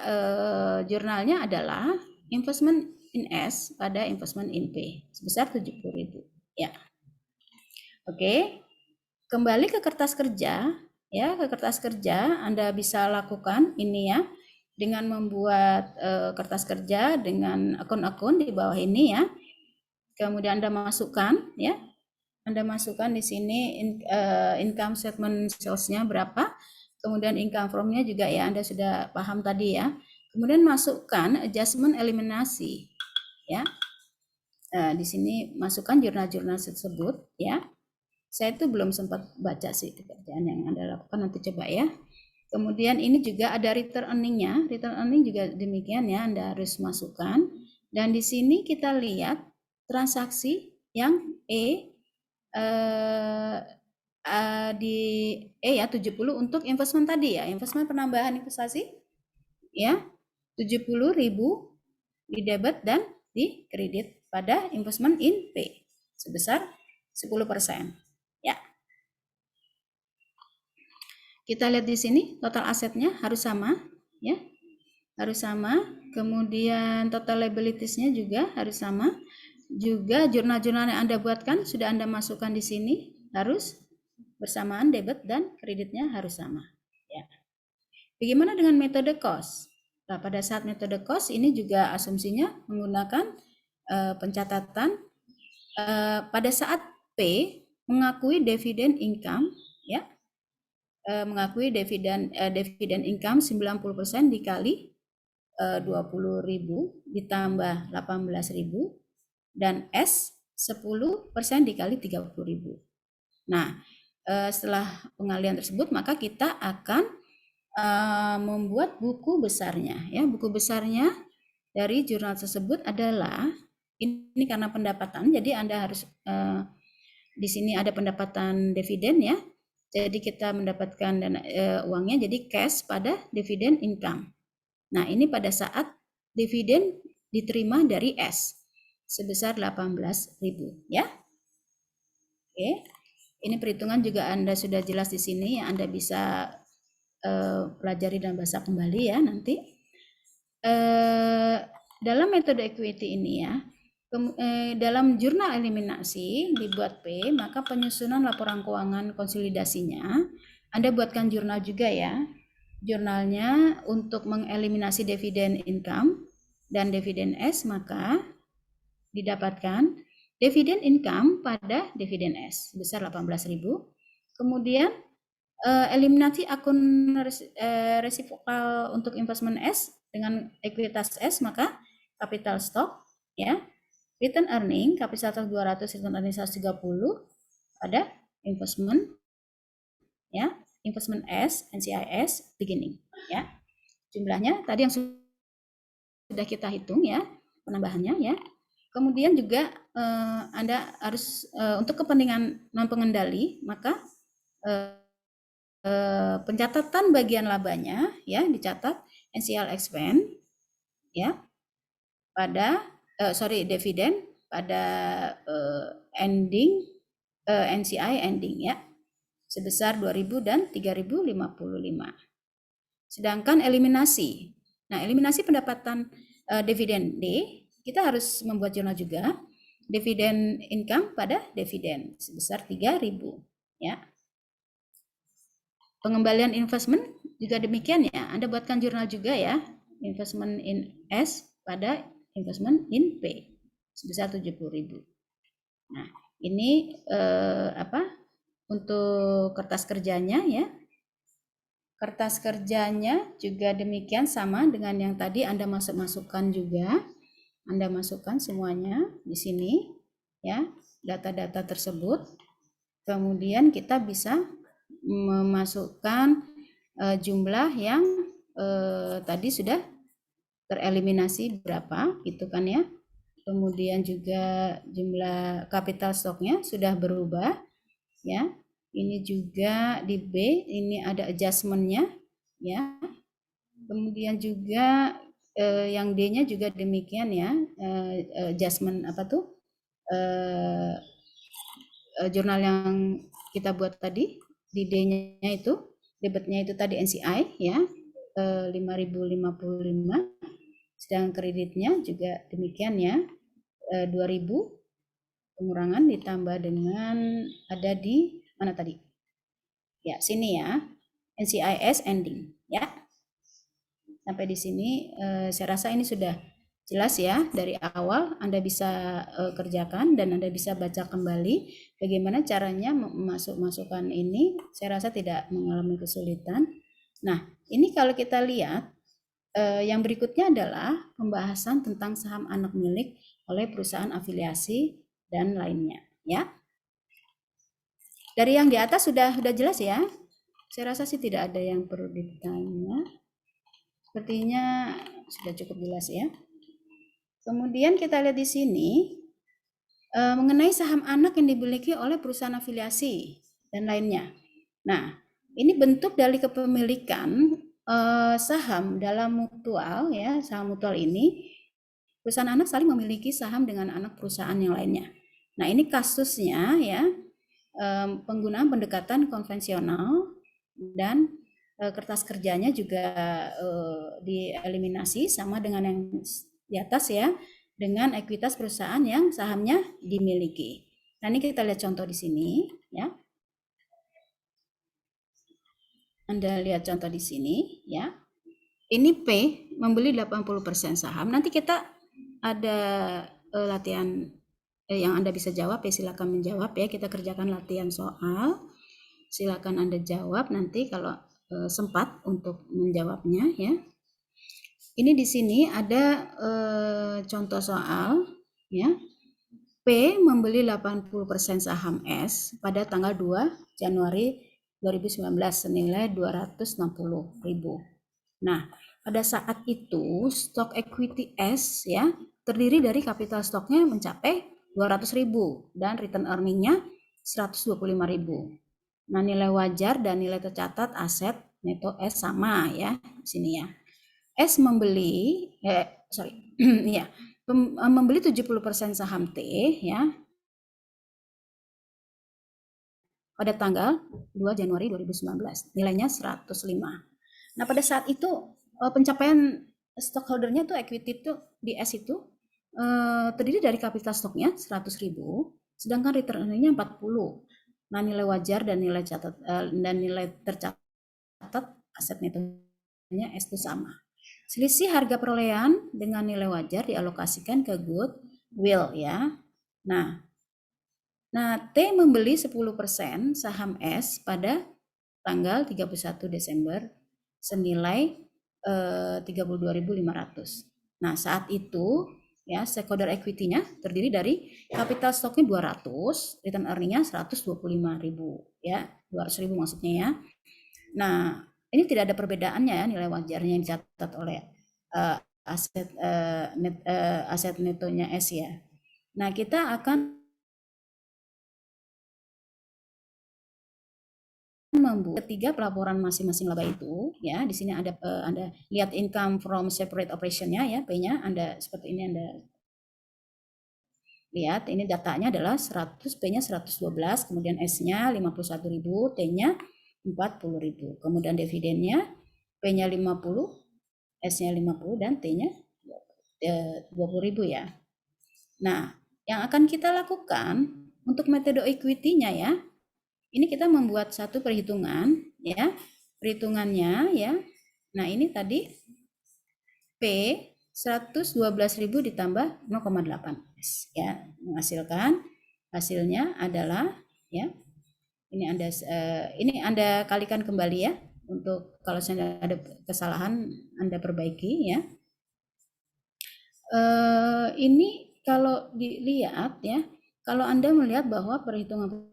jurnalnya adalah investment in S pada investment in P sebesar 70.000 ya. Oke. Kembali ke kertas kerja ya, ke kertas kerja Anda bisa lakukan ini ya dengan membuat kertas kerja dengan akun-akun di bawah ini ya. Kemudian Anda masukkan ya. Anda masukkan di sini income statement sales-nya berapa. Kemudian income from-nya juga ya Anda sudah paham tadi ya. Kemudian masukkan adjustment eliminasi ya. Di sini masukkan jurnal-jurnal tersebut ya. Saya itu belum sempat baca sih pekerjaan yang Anda lakukan, nanti coba ya. Kemudian ini juga ada return earning-nya. Return earning juga demikian ya, Anda harus masukkan. Dan di sini kita lihat transaksi yang di ya 70 untuk investment tadi ya, investment penambahan investasi ya 70.000 di debit dan di kredit pada investment in P sebesar 10%. Ya. Kita lihat di sini total asetnya harus sama ya. Harus sama. Kemudian total liabilities-nya juga harus sama. Juga jurnal-jurnal yang Anda buatkan sudah Anda masukkan di sini harus bersamaan, debit dan kreditnya harus sama ya. Bagaimana dengan metode cost? Nah, pada saat metode cost ini juga asumsinya menggunakan pencatatan pada saat P mengakui dividen income ya, mengakui dividen income 90% dikali 20.000 ditambah 18.000 dan S 10% dikali 30.000. Nah, setelah pengalian tersebut maka kita akan membuat buku besarnya ya. Buku besarnya dari jurnal tersebut adalah ini karena pendapatan, jadi Anda harus di sini ada pendapatan dividen ya. Jadi kita mendapatkan dana uangnya jadi cash pada dividen income. Nah, ini pada saat dividen diterima dari S sebesar 18.000 ya. Oke. Ini perhitungan juga Anda sudah jelas di sini yang Anda bisa pelajari dan bahasa kembali ya nanti. Dalam metode equity ini ya, dalam jurnal eliminasi dibuat P, maka penyusunan laporan keuangan konsolidasinya Anda buatkan jurnal juga ya. Jurnalnya untuk mengeliminasi dividen income dan dividen S, maka didapatkan dividen income pada dividen S sebesar 18.000. Kemudian eliminasi akun resiprokal untuk investment S dengan ekuitas S, maka capital stock ya. Return earning, capital 200, return earning 130 pada investment ya, investment S, NCIS beginning ya. Jumlahnya tadi yang sudah kita hitung ya, penambahannya ya. Kemudian juga Anda harus untuk kepentingan non pengendali, maka pencatatan bagian labanya ya dicatat NCL expense ya pada dividen pada ending NCI ending ya sebesar 2.000 dan 3.055. Sedangkan eliminasi. Nah, eliminasi pendapatan dividen D, kita harus membuat jurnal juga. Dividen income pada dividen sebesar 3.000, ya. Pengembalian investment juga demikian ya. Anda buatkan jurnal juga ya. Investment in S pada investment in P sebesar 70.000. Nah, ini untuk kertas kerjanya ya. Kertas kerjanya juga demikian sama dengan yang tadi Anda masukkan juga. Anda masukkan semuanya di sini ya, data-data tersebut. Kemudian kita bisa memasukkan jumlah yang tadi sudah tereliminasi berapa gitu kan ya. Kemudian juga jumlah capital stocknya sudah berubah ya. Ini juga di B, ini ada adjustment-nya ya. Kemudian juga yang D-nya juga demikian ya, adjustment jurnal yang kita buat tadi di D-nya itu, debitnya itu tadi NCI ya, 5.055, sedang kreditnya juga demikian ya, 2.000 pengurangan ditambah dengan ada di mana tadi? Ya, sini ya. NCIS ending ya. Sampai di sini saya rasa ini sudah jelas ya dari awal. Anda bisa kerjakan dan Anda bisa baca kembali bagaimana caranya masukkan ini. Saya rasa tidak mengalami kesulitan. Nah, ini kalau kita lihat yang berikutnya adalah pembahasan tentang saham anak milik oleh perusahaan afiliasi dan lainnya ya. Dari yang di atas sudah jelas ya. Saya rasa sih tidak ada yang perlu ditanya. Sepertinya sudah cukup jelas ya. Kemudian kita lihat di sini mengenai saham anak yang dimiliki oleh perusahaan afiliasi dan lainnya. Nah, ini bentuk dari kepemilikan saham dalam mutual ya. Saham mutual ini perusahaan anak saling memiliki saham dengan anak perusahaan yang lainnya. Nah, ini kasusnya ya. Penggunaan pendekatan konvensional dan kertas kerjanya juga dieliminasi sama dengan yang di atas ya, dengan ekuitas perusahaan yang sahamnya dimiliki. Nah, ini kita lihat contoh di sini ya. Anda lihat contoh di sini ya. Ini P membeli 80% saham. Nanti kita ada latihan yang Anda bisa jawab ya, silakan menjawab ya. Kita kerjakan latihan soal. Silakan Anda jawab nanti kalau sempat untuk menjawabnya ya. Ini di sini ada contoh soal ya. P membeli 80% saham S pada tanggal 2 Januari 2019 senilai 260.000. Nah, pada saat itu stok equity S ya terdiri dari capital stoknya mencapai 200.000 dan return earning-nya 125.000. Nah, nilai wajar dan nilai tercatat aset neto S sama ya di sini ya. S membeli ya, membeli 70% saham T ya pada tanggal 2 Januari 2019. Nilainya 105. Nah, pada saat itu pencapaian stockholdernya tuh equity itu di S itu terdiri dari capital stoknya 100.000, sedangkan return earning-nya 40. Nah, nilai wajar dan nilai tercatat aset netonya S itu sama. Selisih harga perolehan dengan nilai wajar dialokasikan ke goodwill ya. Nah, T membeli 10% saham S pada tanggal 31 Desember senilai 32.500. Nah, saat itu ya stakeholder equity-nya terdiri dari capital stock-nya 200, return earning-nya 125.000 ya, 200.000 maksudnya ya. Nah, ini tidak ada perbedaannya ya nilai wajarnya yang dicatat oleh aset netonya S ya. Nah, kita akan membuat ketiga pelaporan masing-masing laba itu ya. Di sini ada Anda lihat income from separate operation-nya ya, P-nya Anda seperti ini Anda Lihat, ini datanya adalah 100, P-nya 112, kemudian S-nya 51.000, T-nya 40.000. Kemudian dividennya P-nya 50, S-nya 50, dan T-nya 20.000 ya. Nah, yang akan kita lakukan untuk metode equity-nya ya, ini kita membuat satu perhitungan ya, perhitungannya ya. Nah, ini tadi P 112.000 ditambah 0,8 ya, menghasilkan hasilnya adalah ya, ini Anda kalikan kembali ya, untuk kalau saya ada kesalahan Anda perbaiki ya. Ini kalau dilihat ya, kalau Anda melihat bahwa perhitungan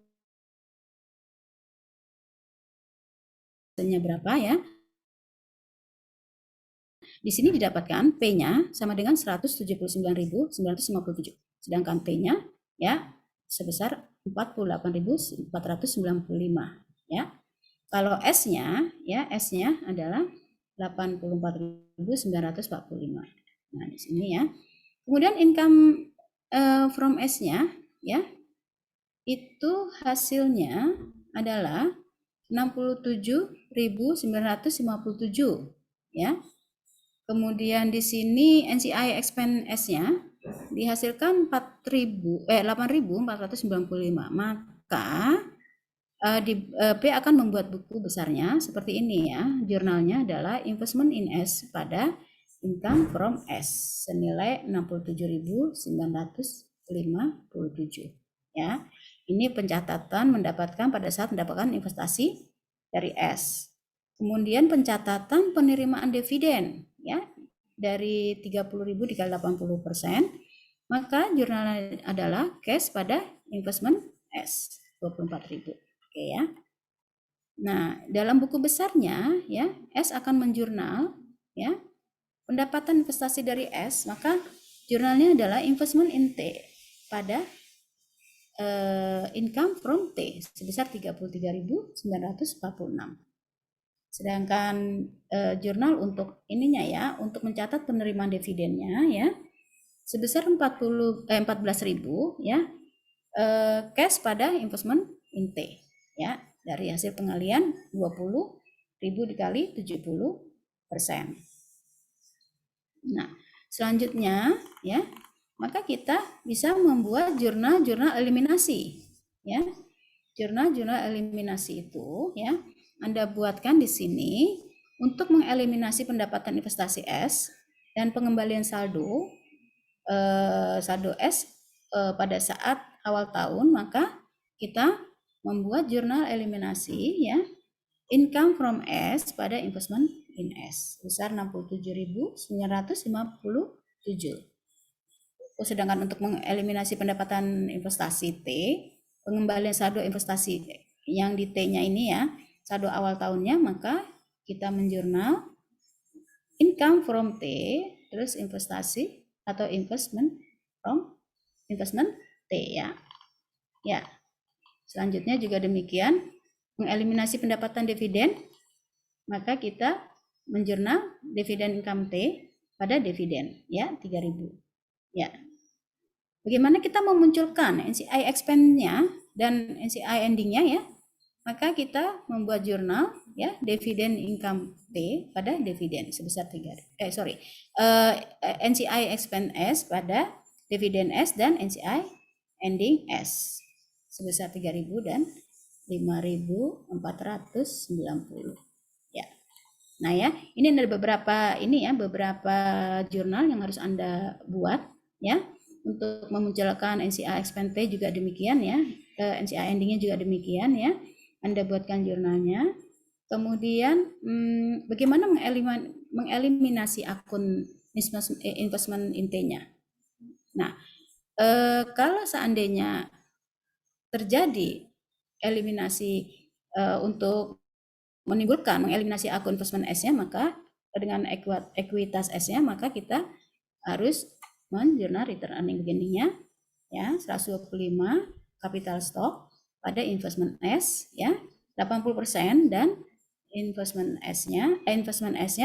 berapa ya, di sini didapatkan P-nya sama dengan 179.957, sedangkan P-nya ya sebesar 48.495 ya. Kalau S-nya ya, S-nya adalah 84.945. Nah, di sini ya. Kemudian income from S-nya ya, itu hasilnya adalah 67.957 ya. Kemudian di sini NCI expense S-nya dihasilkan 8.495. Maka P akan membuat buku besarnya seperti ini ya. Jurnalnya adalah investment in S pada income from S senilai 67.957 ya. Ini pencatatan mendapatkan pada saat mendapatkan investasi dari S. Kemudian pencatatan penerimaan dividen ya, dari 30.000 dikali 80%, maka jurnalnya adalah cash pada investment S 24.000. Oke ya. Nah, dalam buku besarnya ya, S akan menjurnal ya pendapatan investasi dari S, maka jurnalnya adalah investment in T pada income from T sebesar 33.946. Sedangkan jurnal untuk ininya ya, untuk mencatat penerimaan dividennya ya sebesar 14.000 ya, cash pada investment in T ya, dari hasil pengalian 20.000 dikali 70%. Nah, selanjutnya ya, maka kita bisa membuat jurnal-jurnal eliminasi ya. Jurnal-jurnal eliminasi itu ya, Anda buatkan di sini untuk mengeliminasi pendapatan investasi S dan pengembalian saldo S pada saat awal tahun. Maka kita membuat jurnal eliminasi ya, income from S pada investment in S besar 67.957. Sedangkan untuk mengeliminasi pendapatan investasi T, pengembalian saldo investasi yang di T-nya ini ya, saldo awal tahunnya, maka kita menjurnal income from T terus investasi atau investment from investment T ya. Ya. Selanjutnya juga demikian, mengeliminasi pendapatan dividen, maka kita menjurnal dividen income T pada dividen ya 3.000. Ya. Bagaimana kita memunculkan NCI expense-nya dan NCI ending-nya ya? Maka kita membuat jurnal ya, dividen income T pada dividen sebesar NCI expense S pada dividen S dan NCI ending S sebesar 3.000 dan 5.490 ya. Nah ya, ini ada beberapa beberapa jurnal yang harus Anda buat ya. Untuk memunculkan NCI expense T juga demikian ya, NCI endingnya juga demikian ya, Anda buatkan jurnalnya. Kemudian bagaimana mengeliminasi akun investment in T-nya. Nah, kalau seandainya terjadi eliminasi untuk mengeliminasi akun investment S-nya, maka dengan ekuitas S-nya, maka kita harus menjurnal return earning beginning-nya ya 125 capital stock pada investment S ya 80% dan investment S-nya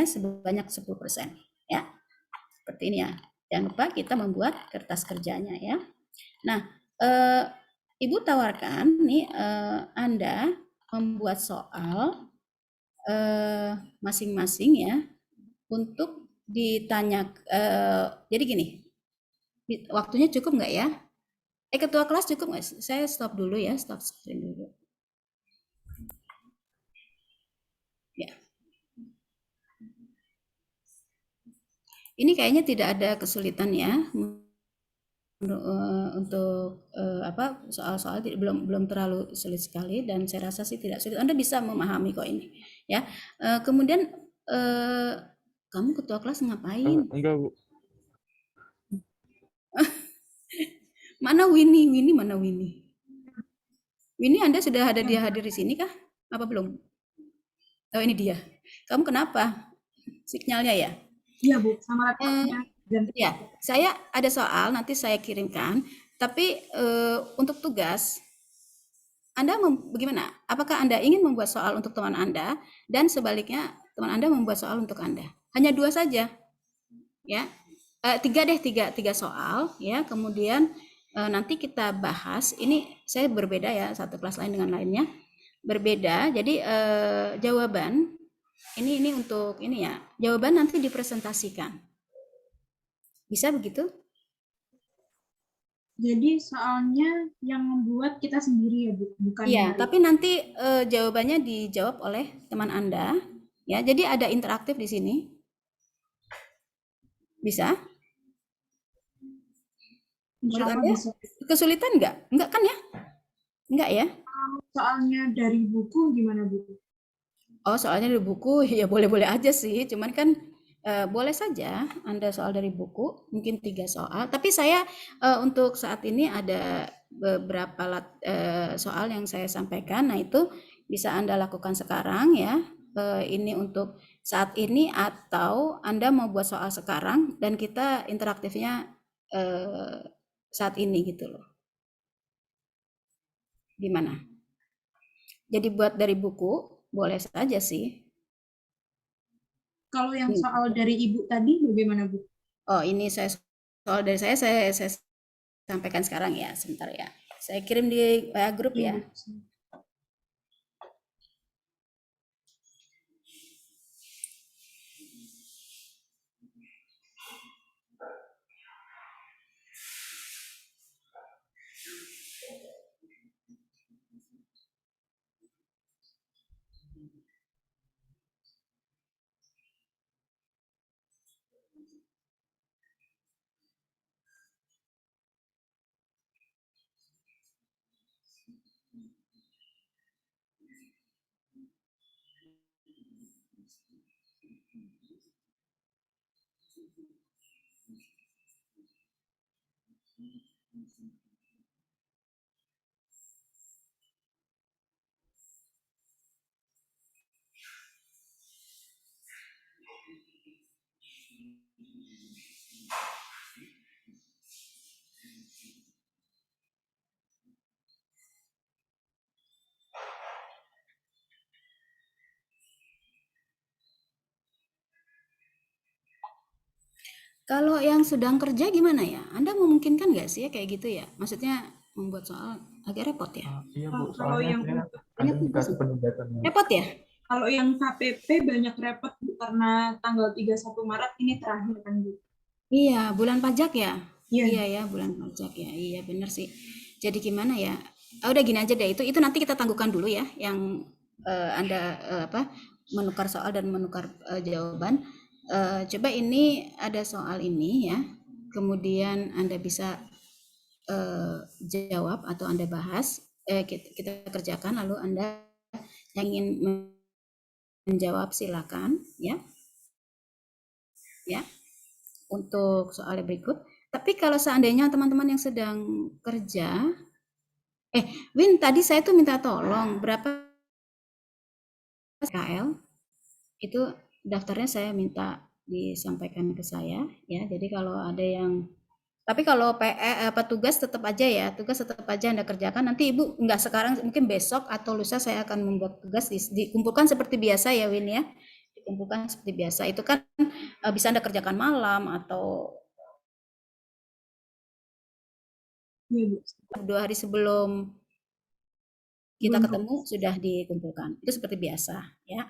sebanyak 10% ya. Seperti ini ya. Jangan lupa kita membuat kertas kerjanya ya. Nah, Ibu tawarkan nih Anda membuat soal masing-masing ya untuk ditanya. Jadi gini, waktunya cukup nggak ya? Ketua kelas cukup nggak? Saya stop dulu ya, stop screen dulu. Ya. Ini kayaknya tidak ada kesulitan ya untuk apa soal-soal belum terlalu sulit sekali, dan saya rasa sih tidak sulit. Anda bisa memahami kok ini ya. Kemudian kamu ketua kelas ngapain? Enggak, Bu. Mana Winnie? Winnie mana Winnie? Winnie, Anda sudah ada dia hadir di sini kah? Apa belum? Oh, ini dia. Kamu kenapa? Sinyalnya ya? Iya, Bu, sama laptopnya. Ya, saya ada soal nanti saya kirimkan. Tapi untuk tugas, Anda bagaimana? Apakah Anda ingin membuat soal untuk teman Anda dan sebaliknya teman Anda membuat soal untuk Anda? Hanya 2 saja, ya. 3 soal, ya. Kemudian nanti kita bahas. Ini saya berbeda ya, satu kelas lain dengan lainnya berbeda. Jadi jawaban ini untuk ini ya. Jawaban nanti dipresentasikan. Bisa begitu? Jadi soalnya yang membuat kita sendiri ya, Bu, bukan Iya, dari. tapi nanti jawabannya dijawab oleh teman Anda, ya. Jadi ada interaktif di sini. Bisa? Insya Menurut Allah Anda bisa. kesulitan nggak? Enggak kan ya? Enggak ya? Soalnya dari buku gimana, Bu? Oh, soalnya dari buku, ya boleh-boleh aja sih. Cuman kan boleh saja Anda soal dari buku, mungkin 3 soal. Tapi saya untuk saat ini ada beberapa soal yang saya sampaikan. Nah, itu bisa Anda lakukan sekarang ya. Ini untuk saat ini, atau Anda mau buat soal sekarang dan kita interaktifnya saat ini gitu loh. Gimana? Jadi buat dari buku, boleh saja sih. Kalau yang soal dari Ibu tadi bagaimana, Bu? Oh, ini soal dari saya sampaikan sekarang ya, sebentar ya. Saya kirim di WA grup ya. Iya, Bu. Kalau yang sedang kerja gimana ya? Anda memungkinkan nggak sih ya kayak gitu ya? Maksudnya membuat soal agak repot ya? Iya, Bu. Kalau Soalnya yang saya ada dikasih penugasan. Repot ya? kalau yang KPP banyak repot, Bu, karena tanggal 31 Maret ini terakhir kan, Bu. Iya, bulan pajak ya? Iya. Iya ya, bulan pajak ya. Iya, bener sih. Jadi gimana ya? Udah gini aja deh, itu nanti kita tangguhkan dulu ya, yang Anda apa menukar soal dan menukar jawaban. Coba ini ada soal ini ya, kemudian Anda bisa jawab atau Anda bahas, kita kerjakan, lalu Anda yang ingin menjawab silakan ya. Ya. Untuk soal berikut. Tapi kalau seandainya teman-teman yang sedang kerja, Win, tadi saya tuh minta tolong berapa KL itu daftarnya, saya minta disampaikan ke saya ya. Jadi kalau ada yang, tapi kalau tugas tetap aja ya, tugas tetap aja Anda kerjakan. Nanti Ibu nggak sekarang, mungkin besok atau lusa saya akan membuat tugas dikumpulkan seperti biasa ya Win ya. Dikumpulkan seperti biasa. Itu kan bisa Anda kerjakan malam atau Iya, Bu. 2 hari sebelum kita Belum ketemu sudah dikumpulkan. Itu seperti biasa ya.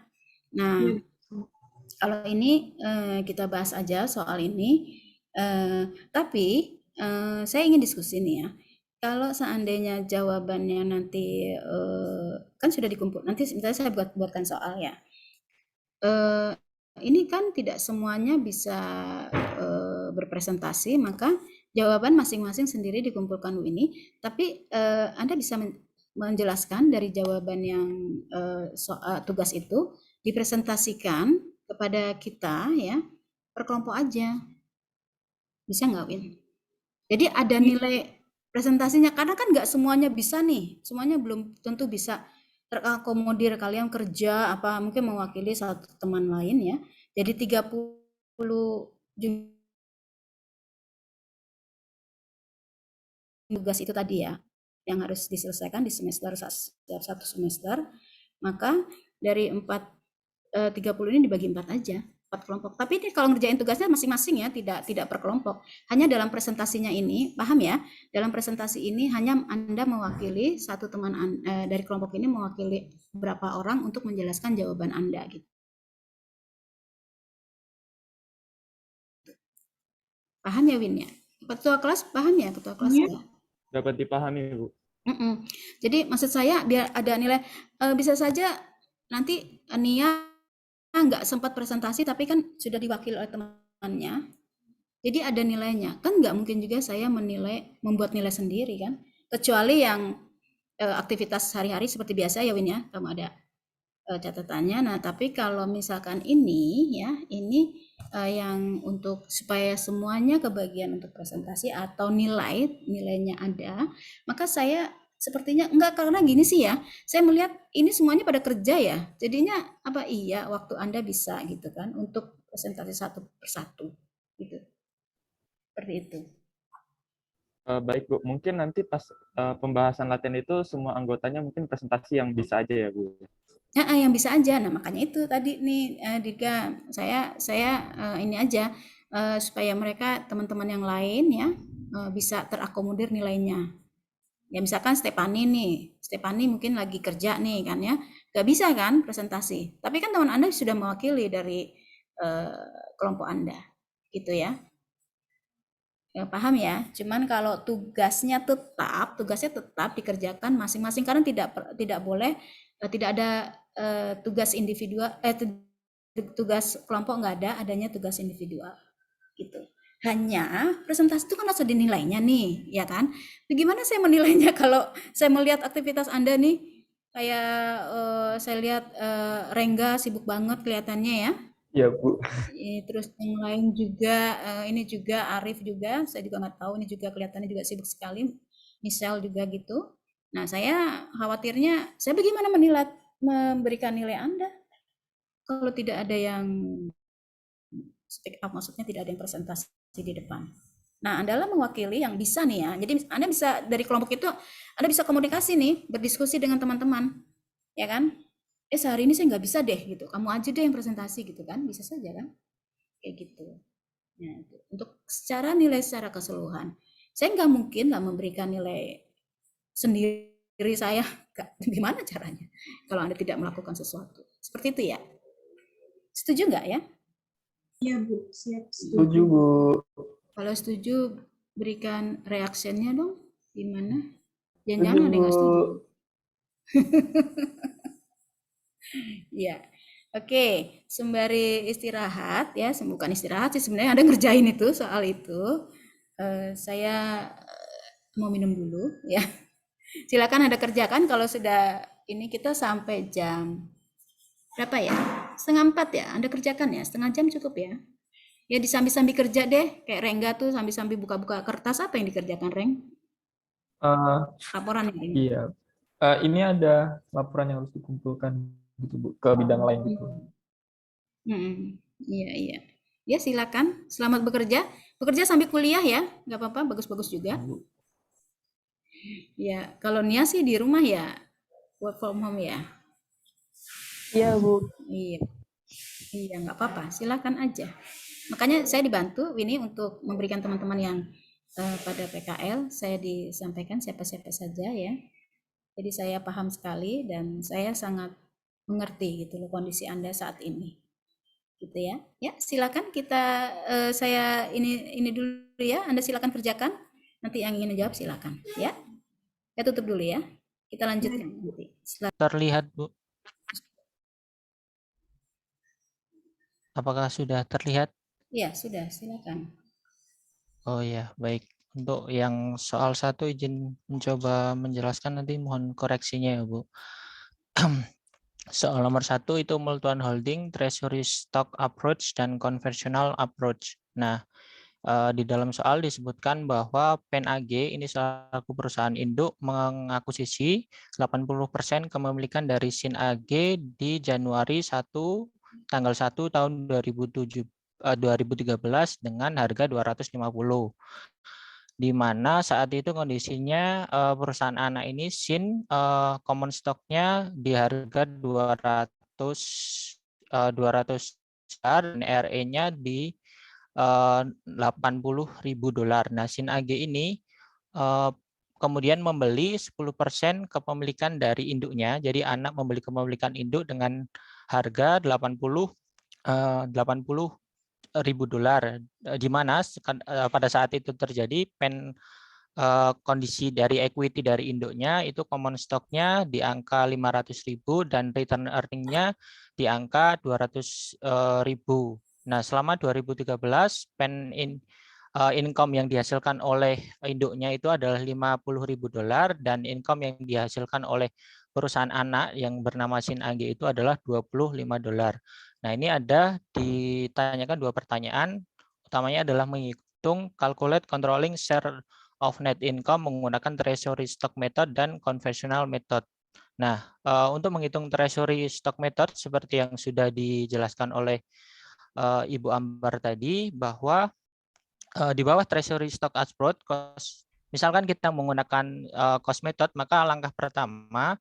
Nah, Iya. kalau ini kita bahas aja soal ini. Tapi saya ingin diskusi nih ya. Kalau seandainya jawabannya nanti kan sudah dikumpul, nanti misalnya saya buatkan soal ya. Ini kan tidak semuanya bisa berpresentasi, maka jawaban masing-masing sendiri dikumpulkan Winnie. Tapi Anda bisa menjelaskan dari jawaban yang tugas itu dipresentasikan kepada kita ya per kelompok aja, bisa nggak Win? Jadi ada nilai presentasinya karena kan nggak semuanya bisa nih, semuanya belum tentu bisa terakomodir. Kalian kerja apa mungkin mewakili satu teman lain ya, jadi 30 tugas itu tadi ya yang harus diselesaikan di semester satu semester, maka dari 30 ini dibagi 4 aja, 4 kelompok. Tapi ini kalau ngerjain tugasnya masing-masing ya, tidak per kelompok. Hanya dalam presentasinya ini, paham ya? Dalam presentasi ini hanya Anda mewakili satu teman dari kelompok ini mewakili berapa orang untuk menjelaskan jawaban Anda gitu. Paham ya Win ya? Ketua kelas paham ya ketua kelas ya? Dapat dipahami, Bu. Jadi maksud saya biar ada nilai, bisa saja nanti Nia nggak sempat presentasi tapi kan sudah diwakili oleh temannya, jadi ada nilainya. Kan nggak mungkin juga saya membuat nilai sendiri kan, kecuali yang aktivitas sehari-hari seperti biasa ya Win ya, kamu ada catatannya. Nah tapi kalau misalkan ini ya, ini yang untuk supaya semuanya kebagian untuk presentasi atau nilainya ada, maka saya sepertinya enggak, karena gini sih ya, saya melihat ini semuanya pada kerja ya, jadinya apa iya waktu Anda bisa gitu kan untuk presentasi satu persatu gitu, seperti itu. Baik, Bu. Mungkin nanti pas pembahasan latihan itu semua anggotanya mungkin presentasi yang bisa aja ya, Bu. Yang bisa aja. Nah makanya itu tadi nih Dika, saya ini aja supaya mereka teman-teman yang lain ya bisa terakomodir nilainya. Ya misalkan Stefani mungkin lagi kerja nih kan ya, nggak bisa kan presentasi. Tapi kan teman Anda sudah mewakili dari kelompok Anda, gitu ya. Ya, paham ya? Cuman kalau tugasnya tetap dikerjakan masing-masing karena tidak boleh tidak ada tugas individual, tugas kelompok nggak ada, adanya tugas individual gitu. Hanya presentasi itu kan harus ada nilainya nih, ya kan? Bagaimana saya menilainya kalau saya melihat aktivitas Anda nih, kayak saya lihat Rengga sibuk banget kelihatannya ya. Iya, Bu. Terus yang lain juga, ini juga Arif juga, saya juga nggak tahu, ini juga kelihatannya juga sibuk sekali, Michelle juga gitu. Nah saya khawatirnya, saya bagaimana memberikan nilai Anda kalau tidak ada yang speak up, maksudnya tidak ada yang presentasi di depan. Nah, Anda lah mewakili yang bisa nih ya. Jadi Anda bisa dari kelompok itu, Anda bisa komunikasi nih, berdiskusi dengan teman-teman, ya kan? Sehari ini saya nggak bisa deh gitu. Kamu aja deh yang presentasi gitu kan? Bisa saja kan? Kayak gitu. Nah, itu. Untuk secara nilai secara keseluruhan, saya nggak mungkin lah memberikan nilai sendiri saya. Gimana caranya? Kalau Anda tidak melakukan sesuatu. Seperti itu ya. Setuju nggak ya? Iya, Bu. Siap. Setuju, Bu. Kalau setuju, berikan reaksinya dong. Gimana? Jangan-jangan ada yang nggak setuju. Ya, oke. Sembari istirahat ya, bukan istirahat sih sebenarnya, Anda ngerjain itu soal itu. Saya mau minum dulu ya. Silakan Anda kerjakan kalau sudah ini kita sampai jam berapa ya? 3:30 ya. Anda kerjakan ya, setengah jam cukup ya. Ya disambi-sambi kerja deh, kayak Rengga tuh sambi-sambi buka-buka kertas. Apa yang dikerjakan Reng? Laporan ini. Iya. Ini ada laporan yang harus dikumpulkan gitu, Bu, ke bidang lain gitu. Iya. Ya silakan, selamat bekerja. Bekerja sambil kuliah ya, nggak apa-apa, bagus-bagus juga. Ya, kalau Nia sih di rumah ya, work from home ya. Iya, Bu. Iya, nggak apa-apa, silakan aja. Makanya saya dibantu Winnie untuk memberikan teman-teman yang pada PKL saya disampaikan siapa-siapa saja ya. Jadi saya paham sekali dan saya sangat mengerti gitu loh kondisi Anda saat ini. Gitu ya. Ya, silakan kita saya ini dulu ya. Anda silakan kerjakan. Nanti yang ingin menjawab silakan ya. Saya tutup dulu ya. Kita lanjutkan nanti. Terlihat, Bu. Apakah sudah terlihat? Ya, sudah, silakan. Oh ya, baik. Untuk yang soal 1 izin mencoba menjelaskan, nanti mohon koreksinya ya, Bu. Soal nomor 1 itu multiple holding, treasury stock approach, dan conventional approach. Nah, di dalam soal disebutkan bahwa PEN AG ini selaku perusahaan induk mengakuisisi 80% kepemilikan dari SIN AG di Januari tanggal 1 tahun 2013 dengan harga 250. Di mana saat itu kondisinya perusahaan anak ini SIN common stock-nya di harga 200 besar dan RE-nya di $80.000. Nah, SIN AG ini kemudian membeli 10% kepemilikan dari induknya. Jadi anak membeli kepemilikan induk dengan harga $80.000, di mana pada saat itu terjadi kondisi dari equity dari induknya itu common stock-nya di angka 500.000 dan return earning-nya di angka 200.000. Nah, selama 2013 income yang dihasilkan oleh induknya itu adalah $50.000 dan income yang dihasilkan oleh perusahaan anak yang bernama SIN AG itu adalah $25. Nah, ini ada ditanyakan 2 pertanyaan. Utamanya adalah menghitung calculate controlling share of net income menggunakan treasury stock method dan conventional method. Nah, untuk menghitung treasury stock method seperti yang sudah dijelaskan oleh Ibu Ambar tadi, bahwa di bawah treasury stock approach, misalkan kita menggunakan cost method, maka langkah pertama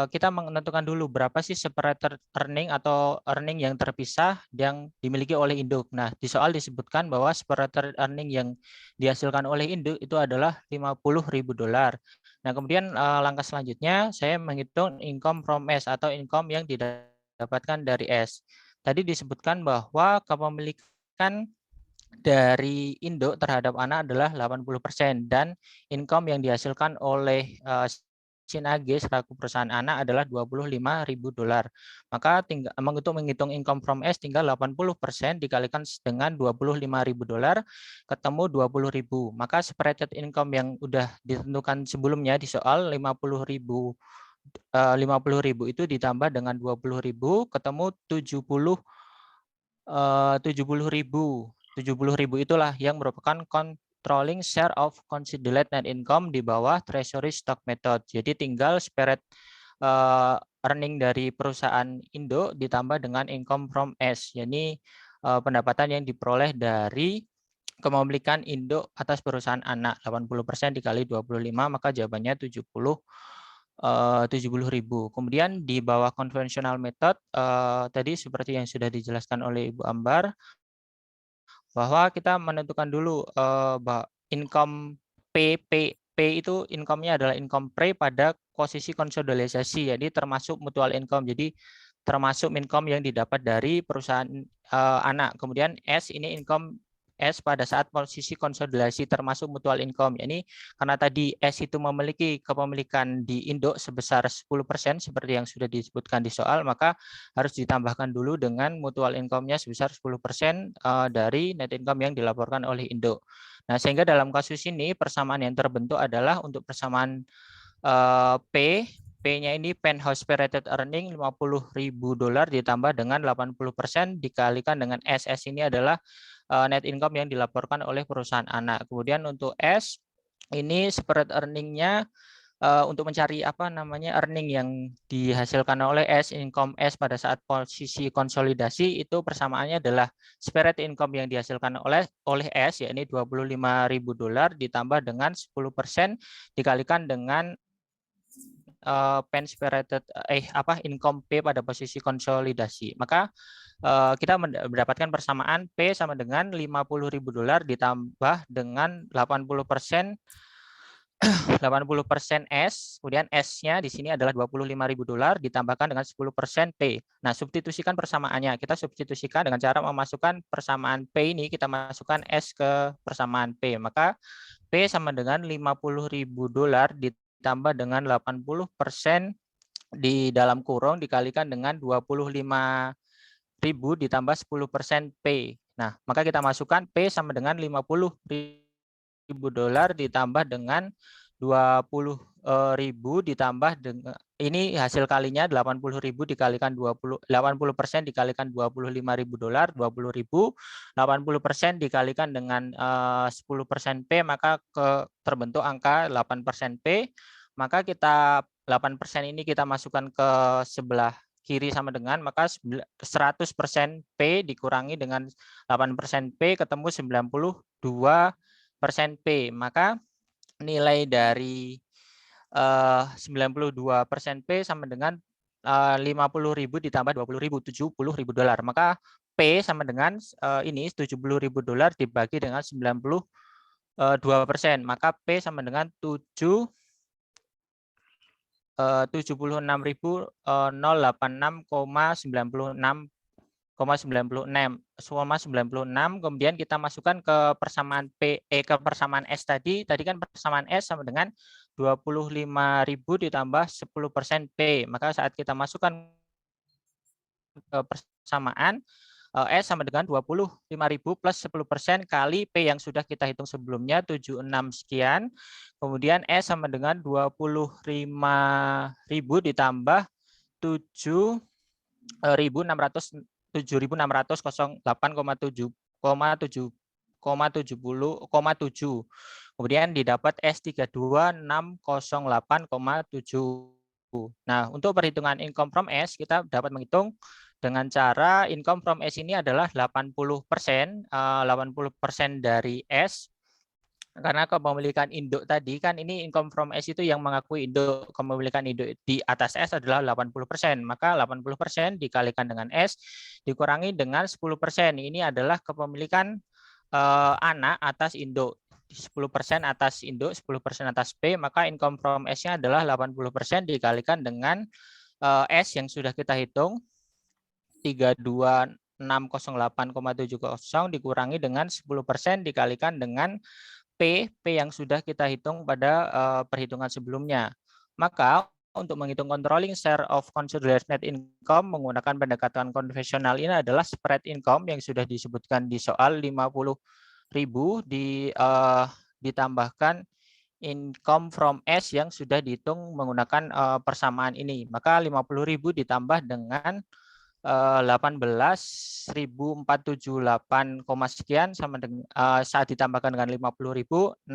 kita menentukan dulu berapa sih separated earning atau earning yang terpisah yang dimiliki oleh induk. Nah, di soal disebutkan bahwa separated earning yang dihasilkan oleh induk itu adalah $50.000. Nah, kemudian langkah selanjutnya saya menghitung income from S atau income yang didapatkan dari S. Tadi disebutkan bahwa kepemilikan dari induk terhadap anak adalah 80% dan income yang dihasilkan oleh SIN AG selaku perusahaan anak adalah $25.000. Maka untuk menghitung income from S tinggal 80% dikalikan dengan $25.000 ketemu 20.000. Maka separated income yang udah ditentukan sebelumnya di soal 50.000 itu ditambah dengan 20.000 ketemu 70.000. 70.000 itulah yang merupakan controlling share of consolidated net income di bawah treasury stock method. Jadi tinggal separate earning dari perusahaan induk ditambah dengan income from S, yakni pendapatan yang diperoleh dari kepemilikan induk atas perusahaan anak. 80% dikali 25 maka jawabannya 70.000. Kemudian di bawah conventional method tadi seperti yang sudah dijelaskan oleh Ibu Ambar, bahwa kita menentukan dulu income P itu income-nya adalah income pre pada posisi konsolidasi, jadi termasuk mutual income. Jadi termasuk income yang didapat dari perusahaan anak. Kemudian S ini income S pada saat posisi konsolidasi termasuk mutual income. Ini karena tadi S itu memiliki kepemilikan di induk sebesar 10% seperti yang sudah disebutkan di soal, maka harus ditambahkan dulu dengan mutual income-nya sebesar 10% dari net income yang dilaporkan oleh induk. Nah, sehingga dalam kasus ini persamaan yang terbentuk adalah untuk persamaan P-nya ini penthouse operated earning $50.000 ditambah dengan 80% dikalikan dengan SS ini adalah net income yang dilaporkan oleh perusahaan anak. Kemudian untuk S ini separate earning-nya untuk mencari earning yang dihasilkan oleh S, income S pada saat posisi konsolidasi itu persamaannya adalah separate income yang dihasilkan oleh S, yakni $25.000 ditambah dengan 10% dikalikan dengan income P pada posisi konsolidasi. Maka kita mendapatkan persamaan P sama dengan $50.000 ditambah dengan 80% 80% S, kemudian S-nya di sini adalah $25.000 ditambahkan dengan 10% P. Nah, substitusikan persamaannya. Kita substitusikan dengan cara memasukkan persamaan P ini, kita masukkan S ke persamaan P. Maka P sama dengan $50.000 ditambah dengan 80% di dalam kurung dikalikan dengan 25.000 ditambah 10% P. Nah, maka kita masukkan P sama dengan $50.000 ditambah dengan 20.000 ditambah dengan ini hasil kalinya 80.000 dikalikan 80% dikalikan $25.000 20.000 80% dikalikan dengan 10% P maka terbentuk angka 8% P. Maka kita 8% ini kita masukkan ke sebelah kiri sama dengan maka 100% P dikurangi dengan 8% P ketemu 92% P. Maka nilai dari 92% P sama dengan 50.000 ditambah 20.000 $70.000. Maka P sama dengan ini $70.000 dibagi dengan 92%. Maka P sama dengan 76.086,96 kemudian kita masukkan ke persamaan ke persamaan S tadi kan persamaan S sama dengan 25.000 ditambah 10% P. Maka saat kita masukkan ke persamaan S sama dengan 25.000 plus 10% kali P yang sudah kita hitung sebelumnya 76 sekian. Kemudian S sama dengan 25.000 ditambah 7.608,7. Kemudian didapat S32 608,7. Nah, untuk perhitungan income from S kita dapat menghitung dengan cara income from S ini adalah 80% dari S. Karena kepemilikan induk tadi kan ini income from S itu yang mengakui induk, kepemilikan induk di atas S adalah 80%. Maka 80% dikalikan dengan S dikurangi dengan 10%. Ini adalah kepemilikan anak atas induk. 10% atas induk, 10% atas P, maka income from S-nya adalah 80% dikalikan dengan S yang sudah kita hitung 32.608,70 dikurangi dengan 10% dikalikan dengan P yang sudah kita hitung pada perhitungan sebelumnya. Maka untuk menghitung controlling share of consolidated net income menggunakan pendekatan konvensional ini adalah spread income yang sudah disebutkan di soal 50.000 ditambahkan income from S yang sudah dihitung menggunakan persamaan ini. Maka 50.000 ditambah dengan 18.478, sekian sama dengan saat ditambahkan dengan 50.000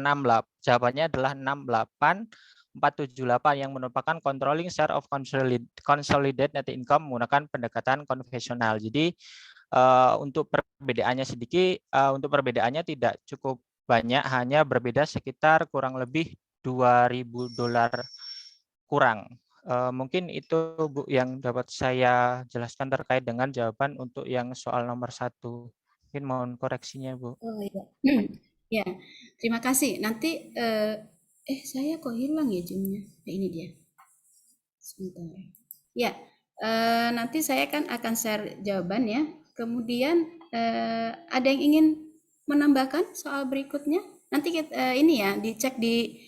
jawabannya adalah 68.478 yang merupakan controlling share of consolidated net income menggunakan pendekatan konvensional. Jadi untuk perbedaannya sedikit, untuk perbedaannya tidak cukup banyak, hanya berbeda sekitar kurang lebih $2.000 kurang. Mungkin itu Bu yang dapat saya jelaskan terkait dengan jawaban untuk yang soal nomor 1. Mungkin mohon koreksinya Bu. Oh iya. Ya, terima kasih. Nanti saya kok hilang ya Zoom-nya. Ini dia. Sebentar. Ya, nanti saya kan akan share jawaban ya. Kemudian ada yang ingin menambahkan soal berikutnya? Nanti kita, ini ya dicek di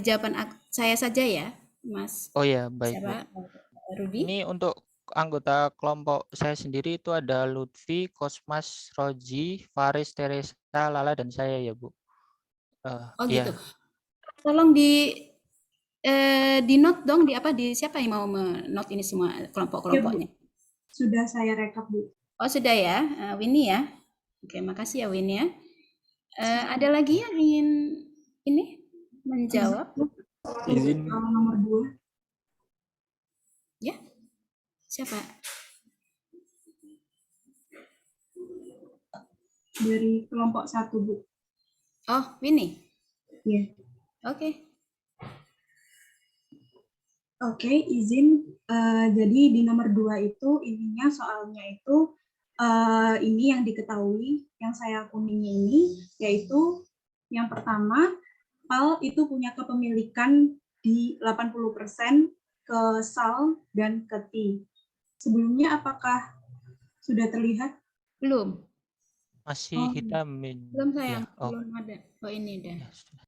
jawaban saya saja ya, Mas. Oh ya, baik Siapa? Rudi? Ini untuk anggota kelompok saya sendiri itu ada Lutfi, Kosmas, Roji, Faris, Teresa, Lala, dan saya ya Bu. Oh gitu. Tolong di note dong di siapa yang mau note ini semua kelompok-kelompoknya? Sudah saya rekap Bu. Oh sudah ya, Winnie ya. Oke, makasih ya Winnie ya. Ada lagi yang ingin ini menjawab? Izin. Nomor 2. Ya, siapa? Dari kelompok 1 Bu. Oh, Winnie. Iya. Oke. Oke, izin. Jadi di nomor 2 itu intinya soalnya itu ini yang diketahui, yang saya kuningi ini, yaitu yang pertama, PAL itu punya kepemilikan di 80% ke SAL dan ke T. Sebelumnya apakah sudah terlihat? Belum. Masih hitamin. Belum sayang, Ya, oh. belum ada. Oh ini dah. Ya, sudah.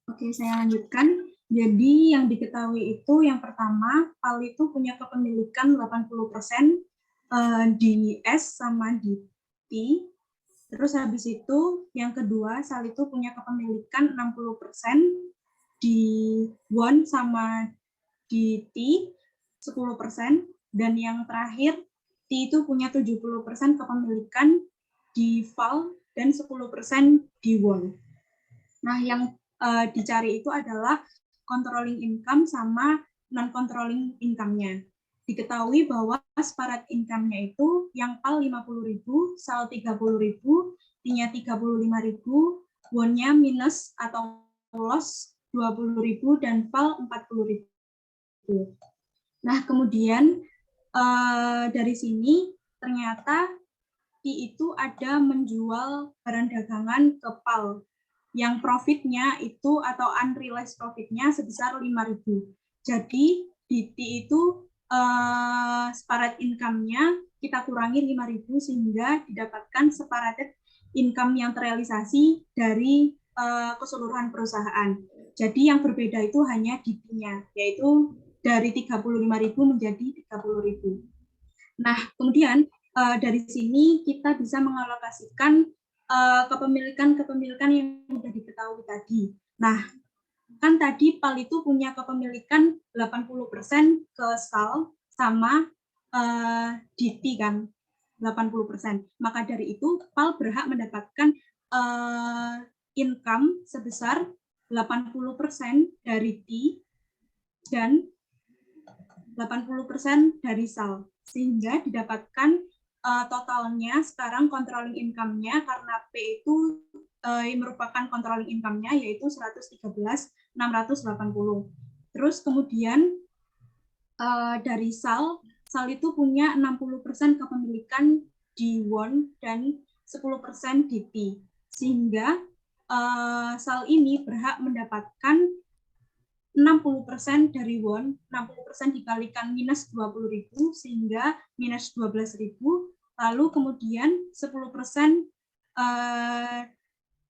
Oke, saya lanjutkan. Jadi yang diketahui itu yang pertama, PAL itu punya kepemilikan 80% di S sama di T. Terus habis itu yang kedua, SAL itu punya kepemilikan 60% di won sama di T, 10%. Dan yang terakhir, T itu punya 70% kepemilikan di VAL dan 10% di won. Nah, yang dicari itu adalah controlling income sama non-controlling income-nya. Diketahui bahwa separat income-nya itu yang PAL 50.000, SAL 30.000, T-nya 35.000, won-nya minus atau loss 20.000 dan VAL 40.000. Nah, kemudian dari sini ternyata T itu ada menjual barang dagangan ke PAL yang profitnya itu atau unrealized profitnya sebesar 5.000. Jadi di T itu separate income-nya kita kurangi 5.000 sehingga didapatkan separated income yang terrealisasi dari keseluruhan perusahaan. Jadi yang berbeda itu hanya di T-nya, yaitu dari 35.000 menjadi 30.000. Nah, kemudian dari sini kita bisa mengalokasikan kepemilikan yang sudah diketahui tadi. Nah, kan tadi PAL itu punya kepemilikan 80% ke SAL sama DT kan, 80%. Maka dari itu PAL berhak mendapatkan income sebesar 80% dari T dan 80% dari SAL. Sehingga didapatkan totalnya sekarang controlling income-nya karena P itu merupakan controlling income-nya yaitu 113.680. Terus kemudian dari SAL itu punya 60% kepemilikan di won dan 10% di T. Sehingga SAL ini berhak mendapatkan 60% dari won, 60% dikalikan minus 20.000 sehingga minus 12.000, lalu kemudian 10%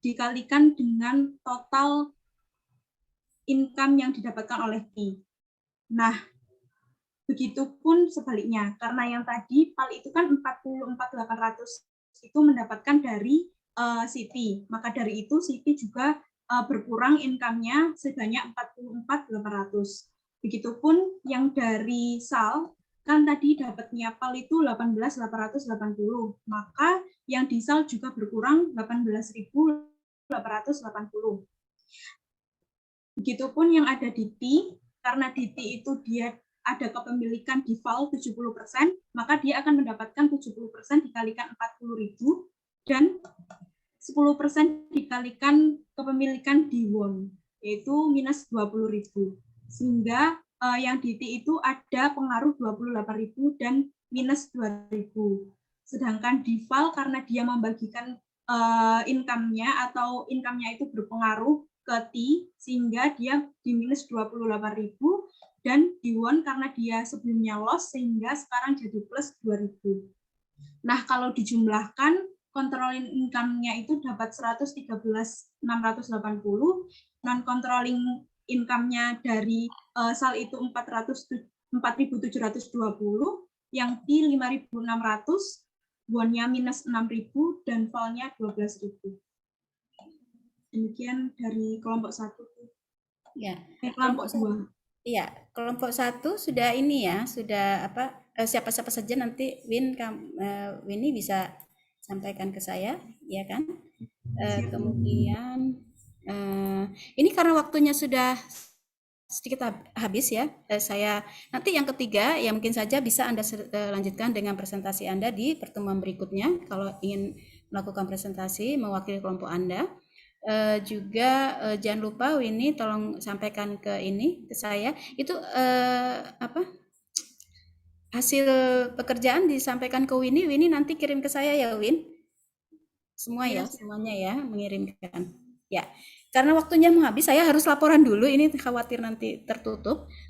dikalikan dengan total income yang didapatkan oleh T. Nah, begitupun sebaliknya, karena yang tadi PAL itu kan 44.800 itu mendapatkan dari Siti, maka dari itu Siti juga berkurang income-nya sebanyak 44.800. Begitupun yang dari SAL, kan tadi dapatnya PAL itu 18.880, maka yang di SAL juga berkurang 18.880. Begitupun yang ada di T, karena di T itu dia ada kepemilikan di VAL 70%, maka dia akan mendapatkan 70% dikalikan 40.000 dan 10% dikalikan kepemilikan di won, yaitu minus 20.000. Sehingga yang di T itu ada pengaruh 28.000 dan minus 2.000. Sedangkan di VAL karena dia membagikan income-nya atau income-nya itu berpengaruh ke T, sehingga dia di minus 28.000 dan di won karena dia sebelumnya loss sehingga sekarang jadi plus 2.000. Nah, kalau dijumlahkan controlling income-nya itu dapat 113.680, non-controlling income-nya dari SAL itu 4.720, yang T 5.600, won-nya minus 6.000, dan VAL-nya 12.000. Demikian dari kelompok 1. Ya, kelompok 2. Iya, kelompok 1 sudah ini ya, sudah apa? Siapa-siapa saja nanti Winnie bisa sampaikan ke saya, ya kan? Kemudian ini karena waktunya sudah sedikit habis ya, saya nanti yang ketiga ya mungkin saja bisa Anda lanjutkan dengan presentasi Anda di pertemuan berikutnya kalau ingin melakukan presentasi mewakili kelompok Anda. Juga jangan lupa Winnie tolong sampaikan ke saya itu hasil pekerjaan disampaikan ke Winnie. Winnie nanti kirim ke saya ya, Win. Semua ya, semuanya ya, mengirimkan. Ya, karena waktunya mau habis, saya harus laporan dulu. Ini khawatir nanti tertutup.